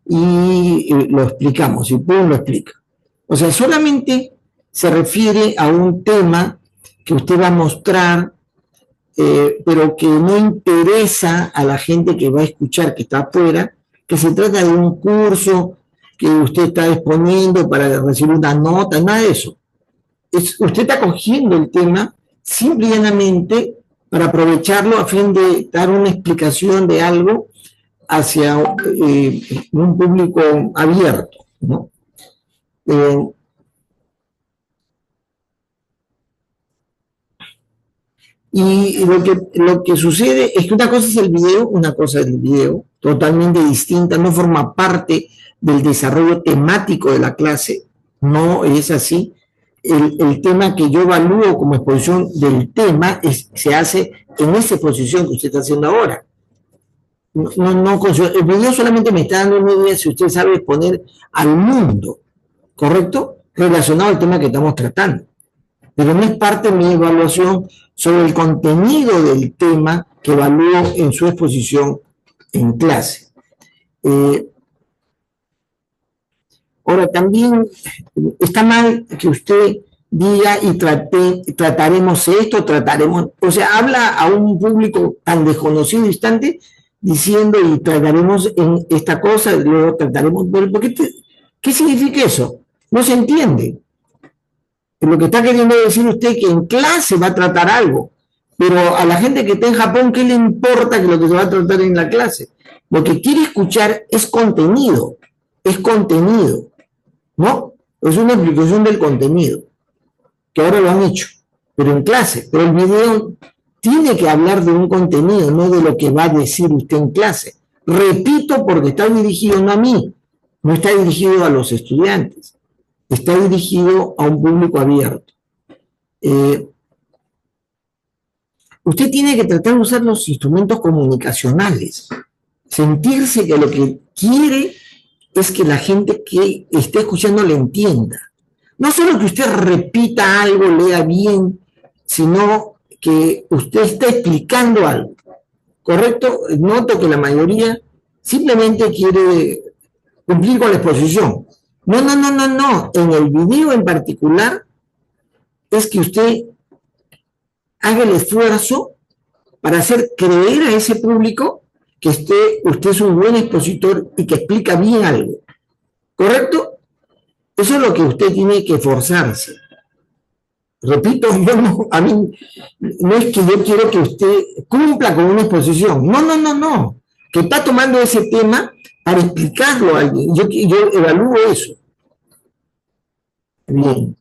y lo explicamos, y pum, lo explica. O sea, solamente se refiere a un tema que usted va a mostrar, pero que no interesa a la gente que va a escuchar, que está afuera, que se trata de un curso que usted está exponiendo para recibir una nota, nada de eso. Usted está cogiendo el tema simple y llanamente para aprovecharlo a fin de dar una explicación de algo hacia un público abierto, ¿no? Y lo que sucede es que una cosa es el video, totalmente distinta, no forma parte del desarrollo temático de la clase, no es así. El tema que yo evalúo como exposición del tema se hace en esa exposición que usted está haciendo ahora. El video solamente me está dando una idea si usted sabe exponer al mundo, ¿correcto? Relacionado al tema que estamos tratando. Pero no es parte de mi evaluación sobre el contenido del tema que evalúo en su exposición en clase. Ahora, también está mal que usted diga y trataremos esto, o sea, habla a un público tan desconocido y distante diciendo y trataremos en esta cosa, luego trataremos, ¿qué significa eso? No se entiende. Lo que está queriendo decir usted que en clase va a tratar algo, pero a la gente que está en Japón, ¿qué le importa que lo que se va a tratar en la clase? Lo que quiere escuchar es contenido, ¿no? Es una explicación del contenido, que ahora lo han hecho, pero en clase. Pero el video tiene que hablar de un contenido, no de lo que va a decir usted en clase. Repito, porque está dirigido no a mí, no está dirigido a los estudiantes, está dirigido a un público abierto. Usted tiene que tratar de usar los instrumentos comunicacionales, sentirse que lo que quiere es que la gente que esté escuchando le entienda. No solo que usted repita algo, lea bien, sino que usted está explicando algo, ¿correcto? Noto que la mayoría simplemente quiere cumplir con la exposición. No. En el video en particular es que usted haga el esfuerzo para hacer creer a ese público que usted es un buen expositor y que explica bien algo, ¿correcto? Eso es lo que usted tiene que esforzarse. Repito, a mí no es que yo quiero que usted cumpla con una exposición, no, que está tomando ese tema para explicarlo a alguien. Yo evalúo eso. Bien.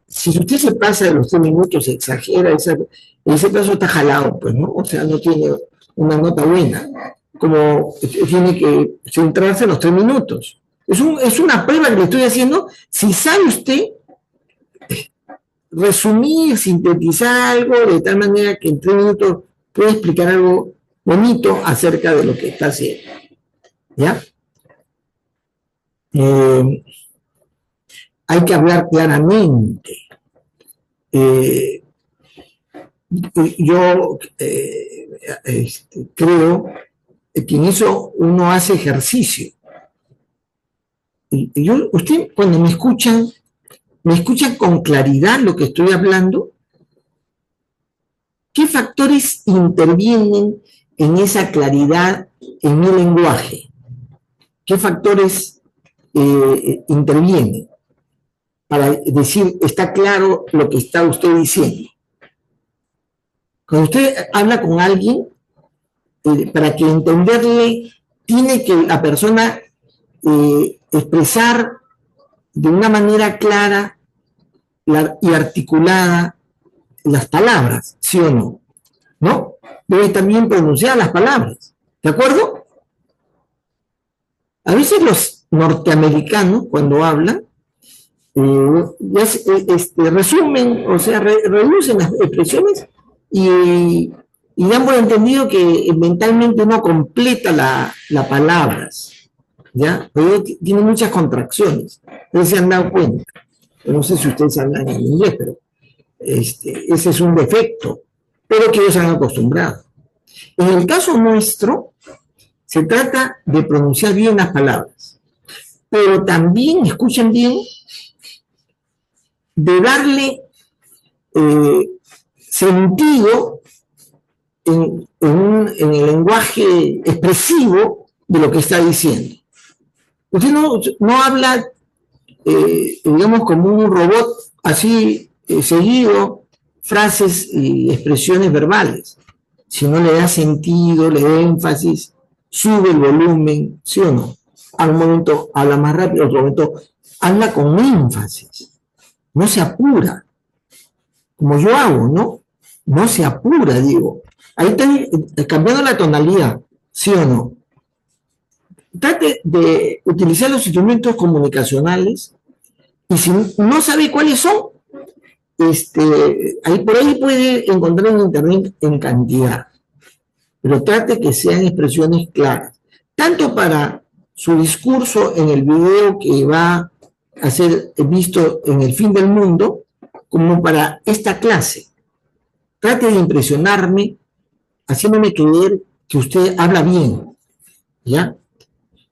Si usted se pasa de los 3 minutos, se exagera, ese paso está jalado, pues, ¿no? O sea, no tiene una nota buena. Como tiene que centrarse en los 3 minutos. Es una prueba que le estoy haciendo. Si sabe usted resumir, sintetizar algo de tal manera que en 3 minutos puede explicar algo bonito acerca de lo que está haciendo. ¿Ya? Hay que hablar claramente. Yo creo que en eso uno hace ejercicio. Usted cuando me escuchan con claridad lo que estoy hablando. ¿Qué factores intervienen en esa claridad en mi lenguaje? ¿Qué factores intervienen para decir, está claro lo que está usted diciendo? Cuando usted habla con alguien, para que entenderle, tiene que la persona expresar de una manera clara y articulada las palabras, ¿sí o no? ¿No? Debe también pronunciar las palabras, ¿de acuerdo? A veces los norteamericanos, cuando hablan, resumen, o sea, reducen las expresiones y dan por entendido que mentalmente no completa las palabras, ¿ya? Pero tiene muchas contracciones, ustedes se han dado cuenta. No sé si ustedes hablan en inglés, pero ese es un defecto, pero que ellos se han acostumbrado. En el caso nuestro, se trata de pronunciar bien las palabras, pero también, escuchen bien, de darle sentido en el lenguaje expresivo de lo que está diciendo. Usted no habla, digamos, como un robot así seguido, frases y expresiones verbales, sino le da sentido, le da énfasis, sube el volumen, ¿sí o no? A un momento habla más rápido, a otro momento habla con énfasis, no se apura, como yo hago, ¿no? No se apura, digo. Ahí está cambiando la tonalidad, ¿sí o no? Trate de utilizar los instrumentos comunicacionales y si no sabe cuáles son, por ahí puede encontrar en internet en cantidad, pero trate que sean expresiones claras, tanto para su discurso en el video que va a ser visto en el fin del mundo, como para esta clase. Trate de impresionarme, haciéndome creer que usted habla bien, ¿ya?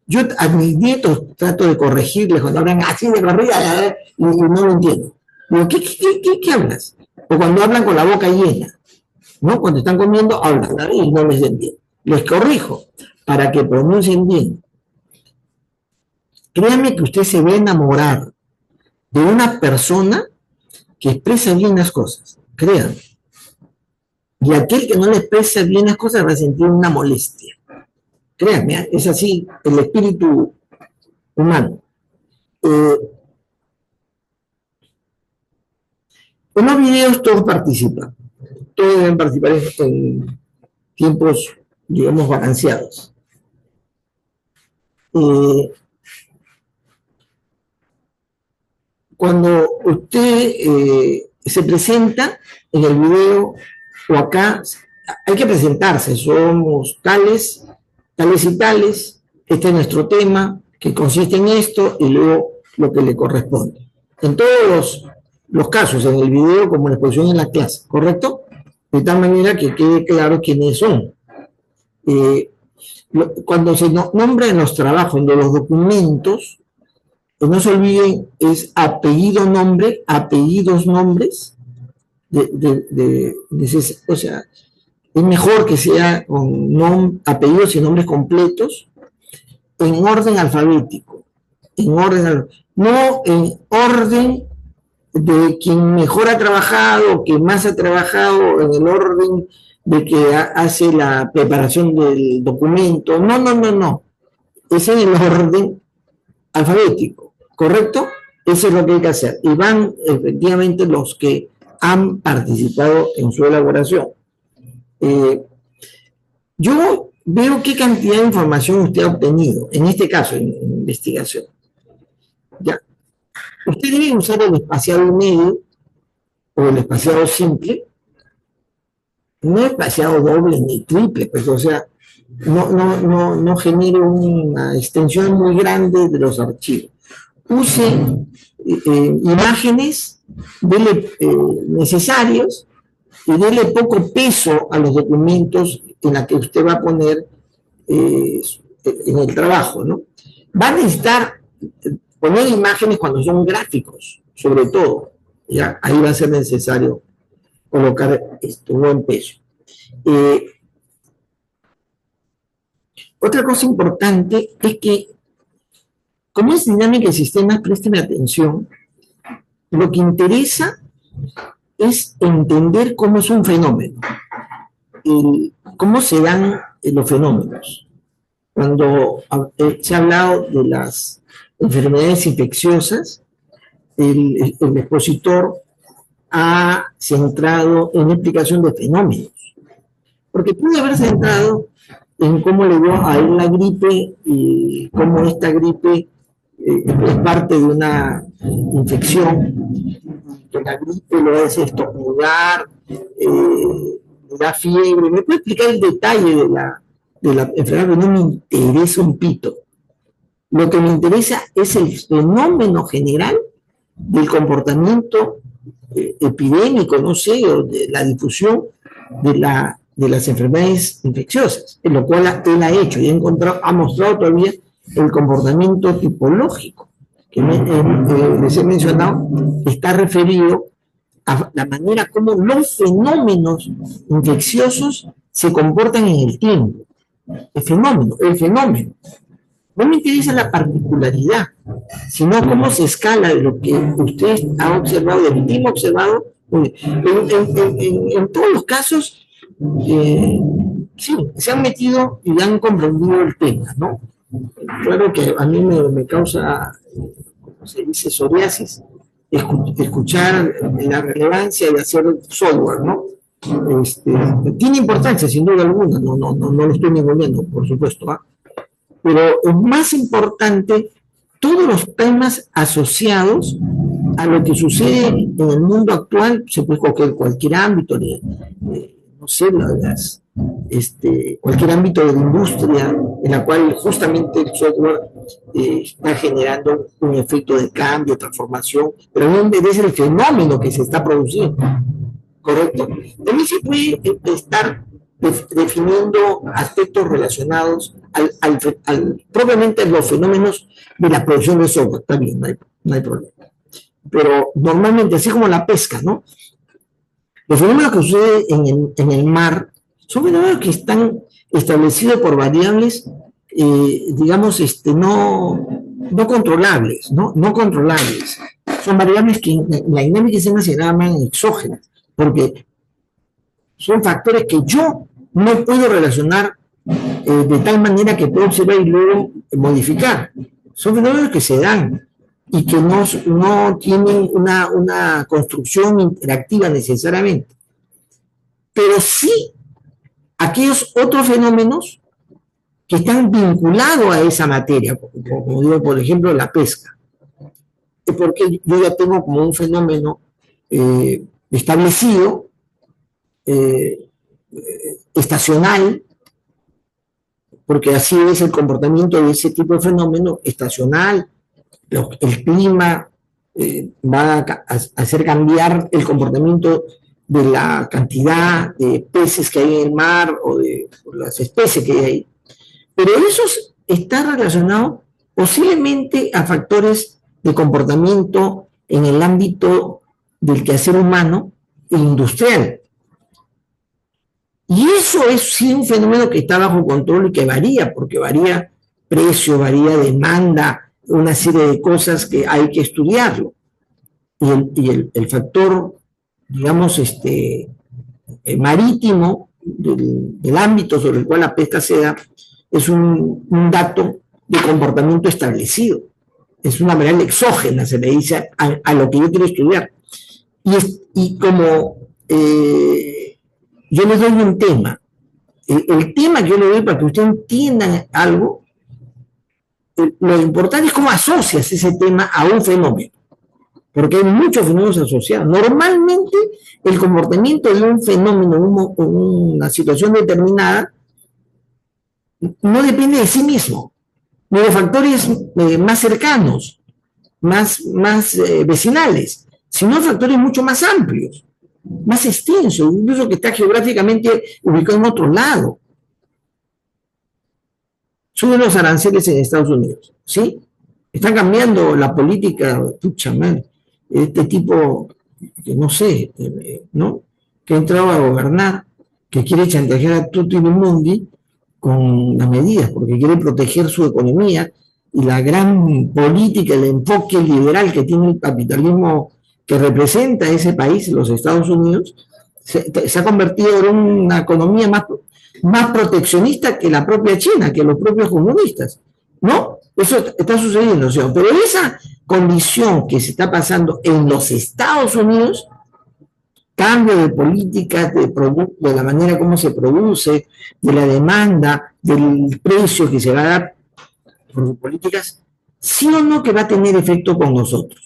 Yo a mis nietos trato de corregirles cuando hablan así de corrida y no lo entiendo. Digo, ¿qué hablas? O cuando hablan con la boca llena, ¿no? Cuando están comiendo, hablan y no les entiendo. Les corrijo para que pronuncien bien. Créame que usted se va a enamorar de una persona que expresa bien las cosas. Créanme. Y aquel que no le expresa bien las cosas va a sentir una molestia. Créanme, es así el espíritu humano. En los videos todos participan. Todos deben participar en tiempos, digamos, balanceados. Cuando usted se presenta en el video o acá, hay que presentarse. Somos tales y tales. Este es nuestro tema, que consiste en esto, y luego lo que le corresponde. En todos los casos, en el video como en la exposición en la clase, ¿correcto? De tal manera que quede claro quiénes son. Cuando se nombra en los trabajos, de los documentos, no se olviden, es apellido, nombre, apellidos, nombres, o sea, es mejor que sea con apellidos y nombres completos en orden alfabético, no en orden de quien mejor ha trabajado, que más ha trabajado, en el orden de que hace la preparación del documento. No. Es en el orden alfabético, ¿correcto? Eso es lo que hay que hacer. Y van efectivamente los que han participado en su elaboración. Yo veo qué cantidad de información usted ha obtenido, en este caso, en investigación. Ya. Usted debe usar el espaciado medio o el espaciado simple, no espaciado doble ni triple, pues, o sea, no genere una extensión muy grande de los archivos. Use imágenes, dele necesarios y dele poco peso a los documentos en la que usted va a poner en el trabajo, ¿no? Va a necesitar poner imágenes cuando son gráficos, sobre todo, ¿ya? Ahí va a ser necesario colocar un buen peso. Otra cosa importante es que, como es dinámica de sistemas, presten atención, lo que interesa es entender cómo es un fenómeno, cómo se dan los fenómenos. Cuando se ha hablado de las enfermedades infecciosas, el expositor ha centrado en la explicación de fenómenos, porque puede haber centrado en cómo le dio a él la gripe y cómo esta gripe es parte de una infección, que la gripe lo hace estornudar, le da fiebre. ¿Me puede explicar el detalle de la enfermedad? No me interesa un pito. Lo que me interesa es el fenómeno general del comportamiento epidémico, no sé, o de la difusión de las enfermedades infecciosas, en lo cual él ha hecho y ha mostrado todavía el comportamiento tipológico que les he mencionado, está referido a la manera como los fenómenos infecciosos se comportan en el tiempo. El fenómeno. No me interesa la particularidad, sino cómo se escala de lo que usted ha observado, del último observado. En todos los casos, sí, se han metido y han comprendido el tema, ¿no? Claro que a mí me causa, como se dice, psoriasis, escuchar la relevancia de hacer software, ¿no? Tiene importancia, sin duda alguna, no lo estoy ninguneando, por supuesto, ¿eh? Pero es más importante todos los temas asociados a lo que sucede en el mundo actual. Se puede coger cualquier ámbito no sé, cualquier ámbito de la industria en la cual justamente el software está generando un efecto de cambio, transformación, pero no es el fenómeno que se está produciendo, ¿correcto? También se puede estar definiendo aspectos relacionados propiamente a los fenómenos de la producción de software. También no hay problema. Pero normalmente, así como la pesca, ¿no? Los fenómenos que suceden en el mar son fenómenos que están establecidos por variables, digamos, no controlables, ¿no? No controlables. Son variables que en la dinámica se llaman exógenas, porque son factores que yo no puedo relacionar de tal manera que puedo observar y luego modificar. Son fenómenos que se dan y que no tienen una construcción interactiva necesariamente. Pero sí aquellos otros fenómenos que están vinculados a esa materia, como digo, por ejemplo, la pesca. Porque yo ya tengo como un fenómeno establecido, estacional, porque así es el comportamiento de ese tipo de fenómeno estacional. El clima va a hacer cambiar el comportamiento de la cantidad de peces que hay en el mar o de las especies que hay ahí. Pero eso está relacionado posiblemente a factores de comportamiento en el ámbito del quehacer humano e industrial. Y eso es sí un fenómeno que está bajo control y que varía, porque varía precio, varía demanda, una serie de cosas que hay que estudiarlo. Y el factor, digamos, marítimo del ámbito sobre el cual la pesca se da es un dato de comportamiento establecido. Es una variable exógena, se le dice a lo que yo quiero estudiar. Y como yo les doy un tema, el tema que yo le doy para que ustedes entiendan algo, lo importante es cómo asocias ese tema a un fenómeno, porque hay muchos fenómenos asociados. Normalmente el comportamiento de un fenómeno, una situación determinada, no depende de sí mismo, ni de factores más cercanos, más vecinales, sino factores mucho más amplios, más extensos, incluso que está geográficamente ubicado en otro lado. Suben los aranceles en Estados Unidos, ¿sí? Están cambiando la política, pucha madre, este tipo, que no sé, ¿no? Que ha entrado a gobernar, que quiere chantajear a tutti mundi con las medidas, porque quiere proteger su economía y la gran política, el enfoque liberal que tiene el capitalismo que representa ese país, los Estados Unidos, se ha convertido en una economía más proteccionista que la propia China, que los propios comunistas, ¿no? Eso está sucediendo, ¿sí? Pero esa condición que se está pasando en los Estados Unidos, cambio de políticas, de la manera como se produce, de la demanda, del precio que se va a dar por políticas, sí o no que va a tener efecto con nosotros.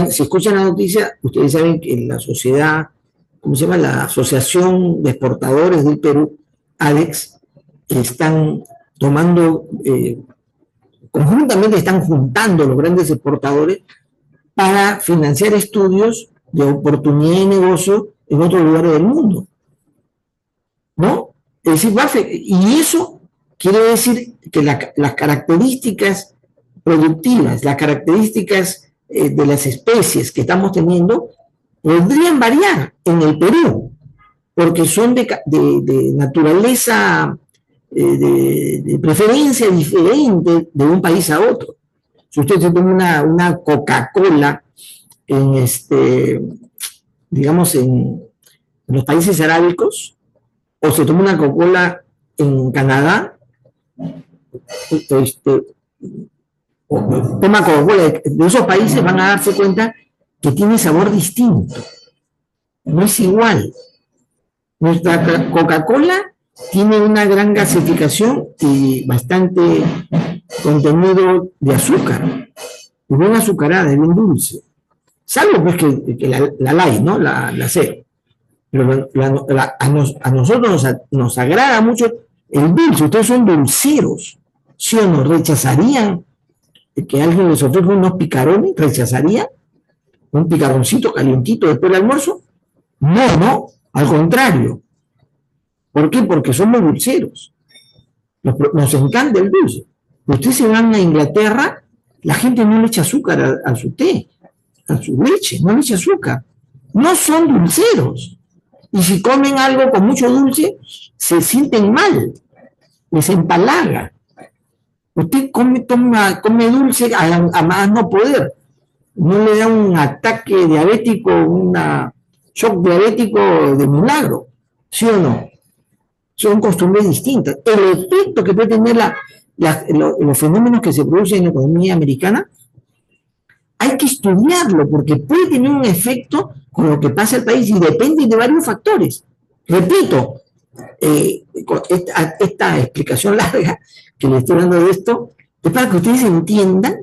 Si escuchan la noticia, ustedes saben que la sociedad, ¿cómo se llama? La Asociación de Exportadores del Perú, ADEX, están tomando, conjuntamente están juntando los grandes exportadores para financiar estudios de oportunidad de negocio en otros lugares del mundo, ¿no? Es decir, y eso quiere decir que las características productivas, las características de las especies que estamos teniendo, podrían variar en el Perú, porque son de naturaleza, de preferencia diferente de un país a otro. Si usted se toma una Coca-Cola digamos, en los países arábicos, o se toma una Coca-Cola en Canadá, o toma Coca-Cola de esos países, van a darse cuenta que tiene sabor distinto. No es igual. Nuestra Coca-Cola tiene una gran gasificación y bastante contenido de azúcar. Es bien azucarada, es bien dulce. Salvo pues que la light, ¿no? La cero. Pero a nosotros nos agrada mucho el dulce. Ustedes son dulceros. ¿Sí o no? ¿Rechazarían que alguien les ofrezca unos picarones? ¿Rechazaría un picaroncito calientito después del almuerzo? No, al contrario. ¿Por qué? Porque somos dulceros. Nos encanta el dulce. Ustedes se van a Inglaterra, la gente no le echa azúcar a su té, a su leche, no le echa azúcar. No son dulceros. Y si comen algo con mucho dulce, se sienten mal, les empalaga. Usted come dulce a más no poder. No le da un ataque diabético, un shock diabético de milagro, ¿sí o no? Son costumbres distintas. El efecto que puede tener los fenómenos que se producen en la economía americana, hay que estudiarlo, porque puede tener un efecto con lo que pasa en el país y depende de varios factores. Repito, esta explicación larga que le estoy dando de esto, es para que ustedes entiendan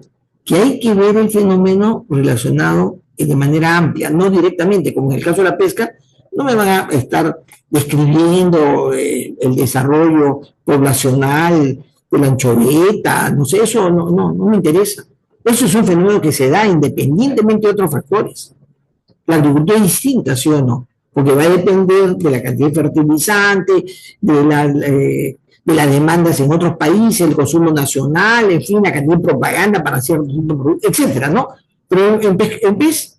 que hay que ver el fenómeno relacionado de manera amplia, no directamente, como en el caso de la pesca. No me van a estar describiendo el desarrollo poblacional de la anchoveta, no sé, eso no me interesa. Eso es un fenómeno que se da independientemente de otros factores. La agricultura es distinta, ¿sí o no? Porque va a depender de la cantidad de fertilizante, de las demandas en otros países, el consumo nacional, en fin, la cantidad de propaganda para hacer etcétera, ¿no? Pero en vez,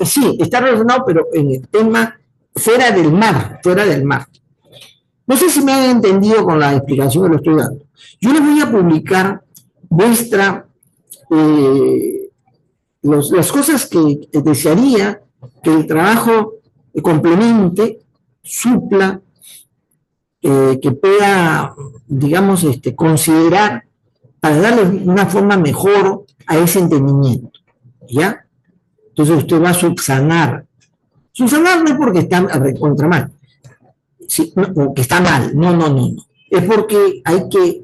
sí, está relacionado, pero en el tema fuera del mar. No sé si me han entendido con la explicación que lo estoy dando. Yo les voy a publicar las cosas que desearía que el trabajo complemente, supla, que pueda, digamos, considerar para darle una forma mejor a ese entendimiento, ¿ya? Entonces usted va a subsanar. Subsanar no es porque está recontra mal, sí, no, que está mal, no. Es porque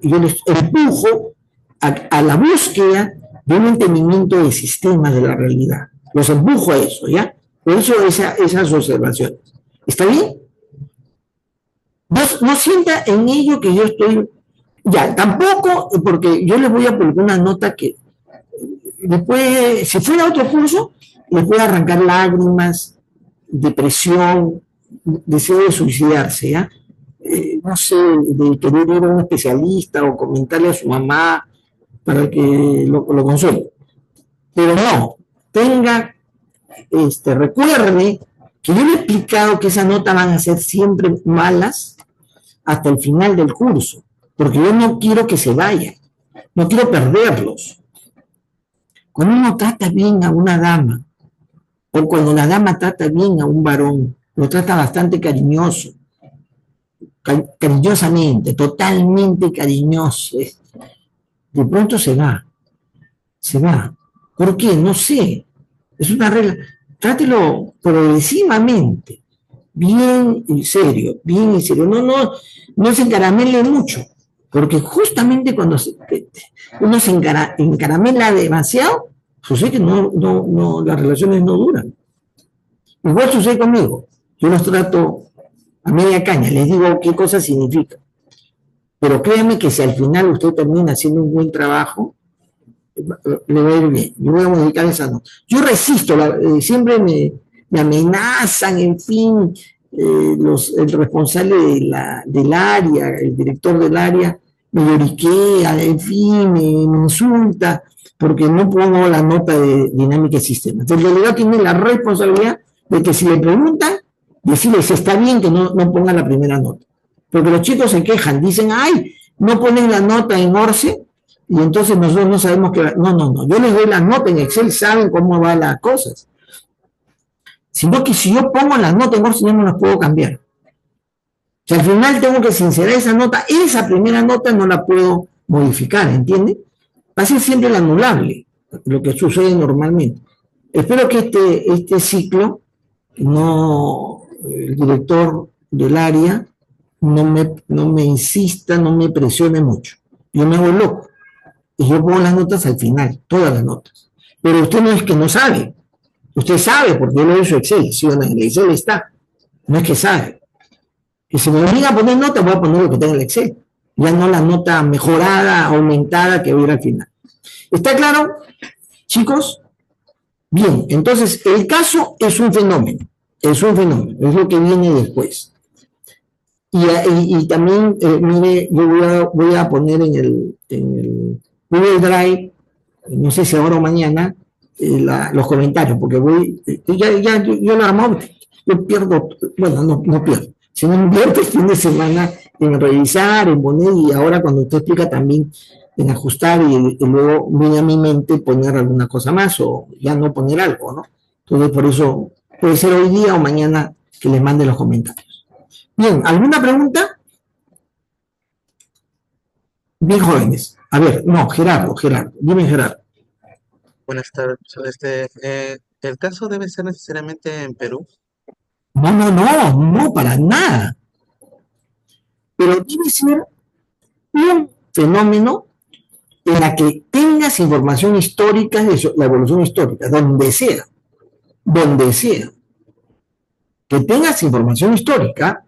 yo les empujo a la búsqueda de un entendimiento del sistema de la realidad. Los empujo a eso, ¿ya? Por eso esas observaciones. ¿Está bien? No sienta en ello que yo estoy... Ya, tampoco, porque yo les voy a publicar una nota que después, si fuera otro curso, les puede arrancar lágrimas, depresión, deseo de suicidarse, ¿ya? No sé, de querer ir a un especialista o comentarle a su mamá para que lo consuele. Pero no, recuerde que yo le he explicado que esas notas van a ser siempre malas hasta el final del curso, porque yo no quiero que se vayan, no quiero perderlos. Cuando uno trata bien a una dama, o cuando la dama trata bien a un varón, lo trata bastante cariñoso, cariñosamente, totalmente cariñoso, de pronto se va. ¿Por qué? No sé, es una regla. Trátelo progresivamente, bien y serio, no se encaramele mucho, porque justamente cuando uno se encaramela demasiado, sucede que las relaciones no duran. Igual sucede conmigo, yo los trato a media caña, les digo qué cosa significa, pero créanme que si al final usted termina haciendo un buen trabajo, le va a ir bien. Yo voy a modificar esa nota. Yo resisto, siempre me amenazan, en fin, el responsable del área, el director del área, me lloriquea, en fin, me insulta, porque no pongo la nota de dinámica de sistema. Entonces el delegado tiene la responsabilidad de que si le preguntan, decirle si está bien que no ponga la primera nota. Porque los chicos se quejan, dicen, ay, no ponen la nota en ORCE, y entonces nosotros no sabemos que... No, yo les doy la nota en Excel, saben cómo van las cosas. Sino que si yo pongo las notas en ORCE, yo no las puedo cambiar. O sea, al final tengo que sincerar esa nota, esa primera nota no la puedo modificar, ¿entiende? Va a ser siempre la anulable, lo que sucede normalmente. Espero que este ciclo, el director del área no me insista, no me presione mucho. Yo me hago loco. Y yo pongo las notas al final, todas las notas. Pero usted no es que no sabe. Usted sabe, porque yo lo he hecho Excel. Si en el Excel está. No es que sabe. Que si me obliga a poner nota, voy a poner lo que tenga en el Excel. Ya no la nota mejorada, aumentada que hubiera al final. ¿Está claro, chicos? Bien, entonces el caso es un fenómeno. Es lo que viene después. Y también, mire, yo voy a poner en el Google Drive, no sé si ahora o mañana, los comentarios, porque yo lo armo, yo pierdo, bueno, no pierdo, sino invierto el fin de semana en revisar, en poner, y ahora cuando usted explica también en ajustar y luego viene a mi mente poner alguna cosa más o ya no poner algo, ¿no? Entonces por eso puede ser hoy día o mañana que les mande los comentarios. Bien, ¿alguna pregunta? Bien, jóvenes. A ver, no, Gerardo, dime, Gerardo. Buenas tardes. ¿El caso debe ser necesariamente en Perú? No, para nada. Pero debe ser un fenómeno en la que tengas información histórica de la evolución histórica, donde sea. Que tengas información histórica,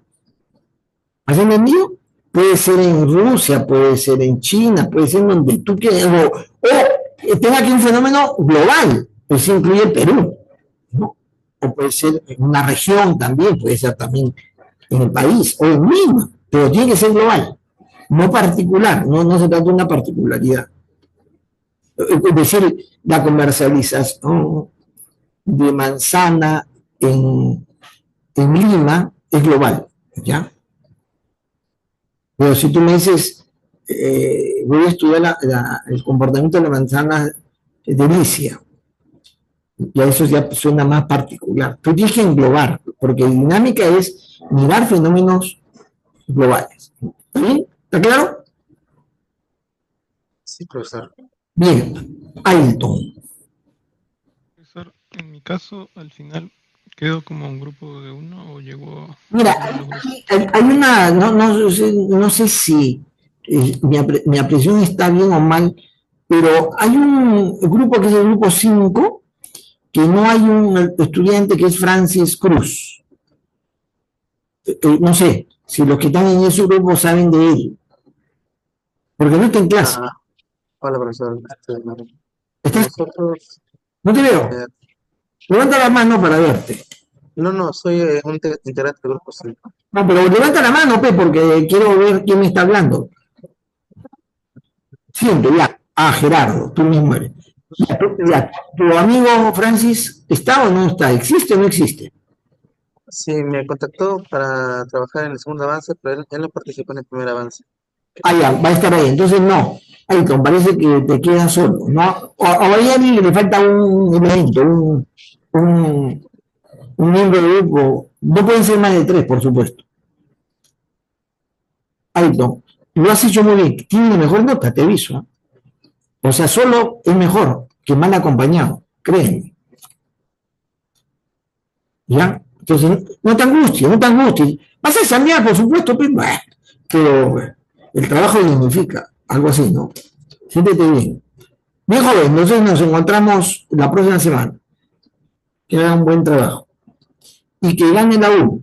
¿has entendido? Puede ser en Rusia, puede ser en China, puede ser donde tú quieras, o tenga aquí un fenómeno global, pues incluye el Perú, ¿no? O puede ser en una región también, puede ser también en el país, o en Lima, pero tiene que ser global, no particular, no se trata de una particularidad. Es decir, la comercialización de manzana en Lima es global, ¿ya? Pero si tú me dices, voy a estudiar el comportamiento de la manzana de Licia, ya eso ya suena más particular. Tú tienes que englobar, porque dinámica es mirar fenómenos globales. ¿Está bien? ¿Está claro? Sí, profesor. Bien, Ailton. Profesor, en mi caso, al final, ¿quedó como un grupo de uno o llegó a Mira, uno de los grupos? hay una, no sé si mi apreciación está bien o mal, pero hay un grupo que es el grupo 5 que no hay un estudiante que es Francis Cruz. No sé si los que están en ese grupo saben de él, porque no está en clase. Ah, hola, profesor. ¿Estás? Nosotros, No te veo. eh, Levanta la mano para verte. no, soy un integrante del grupo 5. No, pero levanta la mano, Pe, porque quiero ver quién me está hablando. Siempre, ya. Ah, Gerardo, tú mismo eres. Ya, ¿tu amigo Francis está o no está? ¿Existe o no existe? Sí, me contactó para trabajar en el segundo avance, pero él no participó en el primer avance. Ah, ya, va a estar ahí. Entonces, no. Ayrton, parece que te quedas solo, ¿no? O a alguien le falta un elemento, un, un miembro del grupo. No pueden ser más de 3, por supuesto. Ayrton, lo has hecho muy bien. Tiene una mejor nota, te aviso, ¿eh? O sea, solo es mejor que mal acompañado, créeme. ¿Ya? Entonces, no te angusties, no te angusties. Vas a examinar, por supuesto, pero el trabajo dignifica, algo así, ¿no? Siéntete bien. Bien, joven, entonces nos encontramos la próxima semana. Que haga un buen trabajo. Y que gane la U.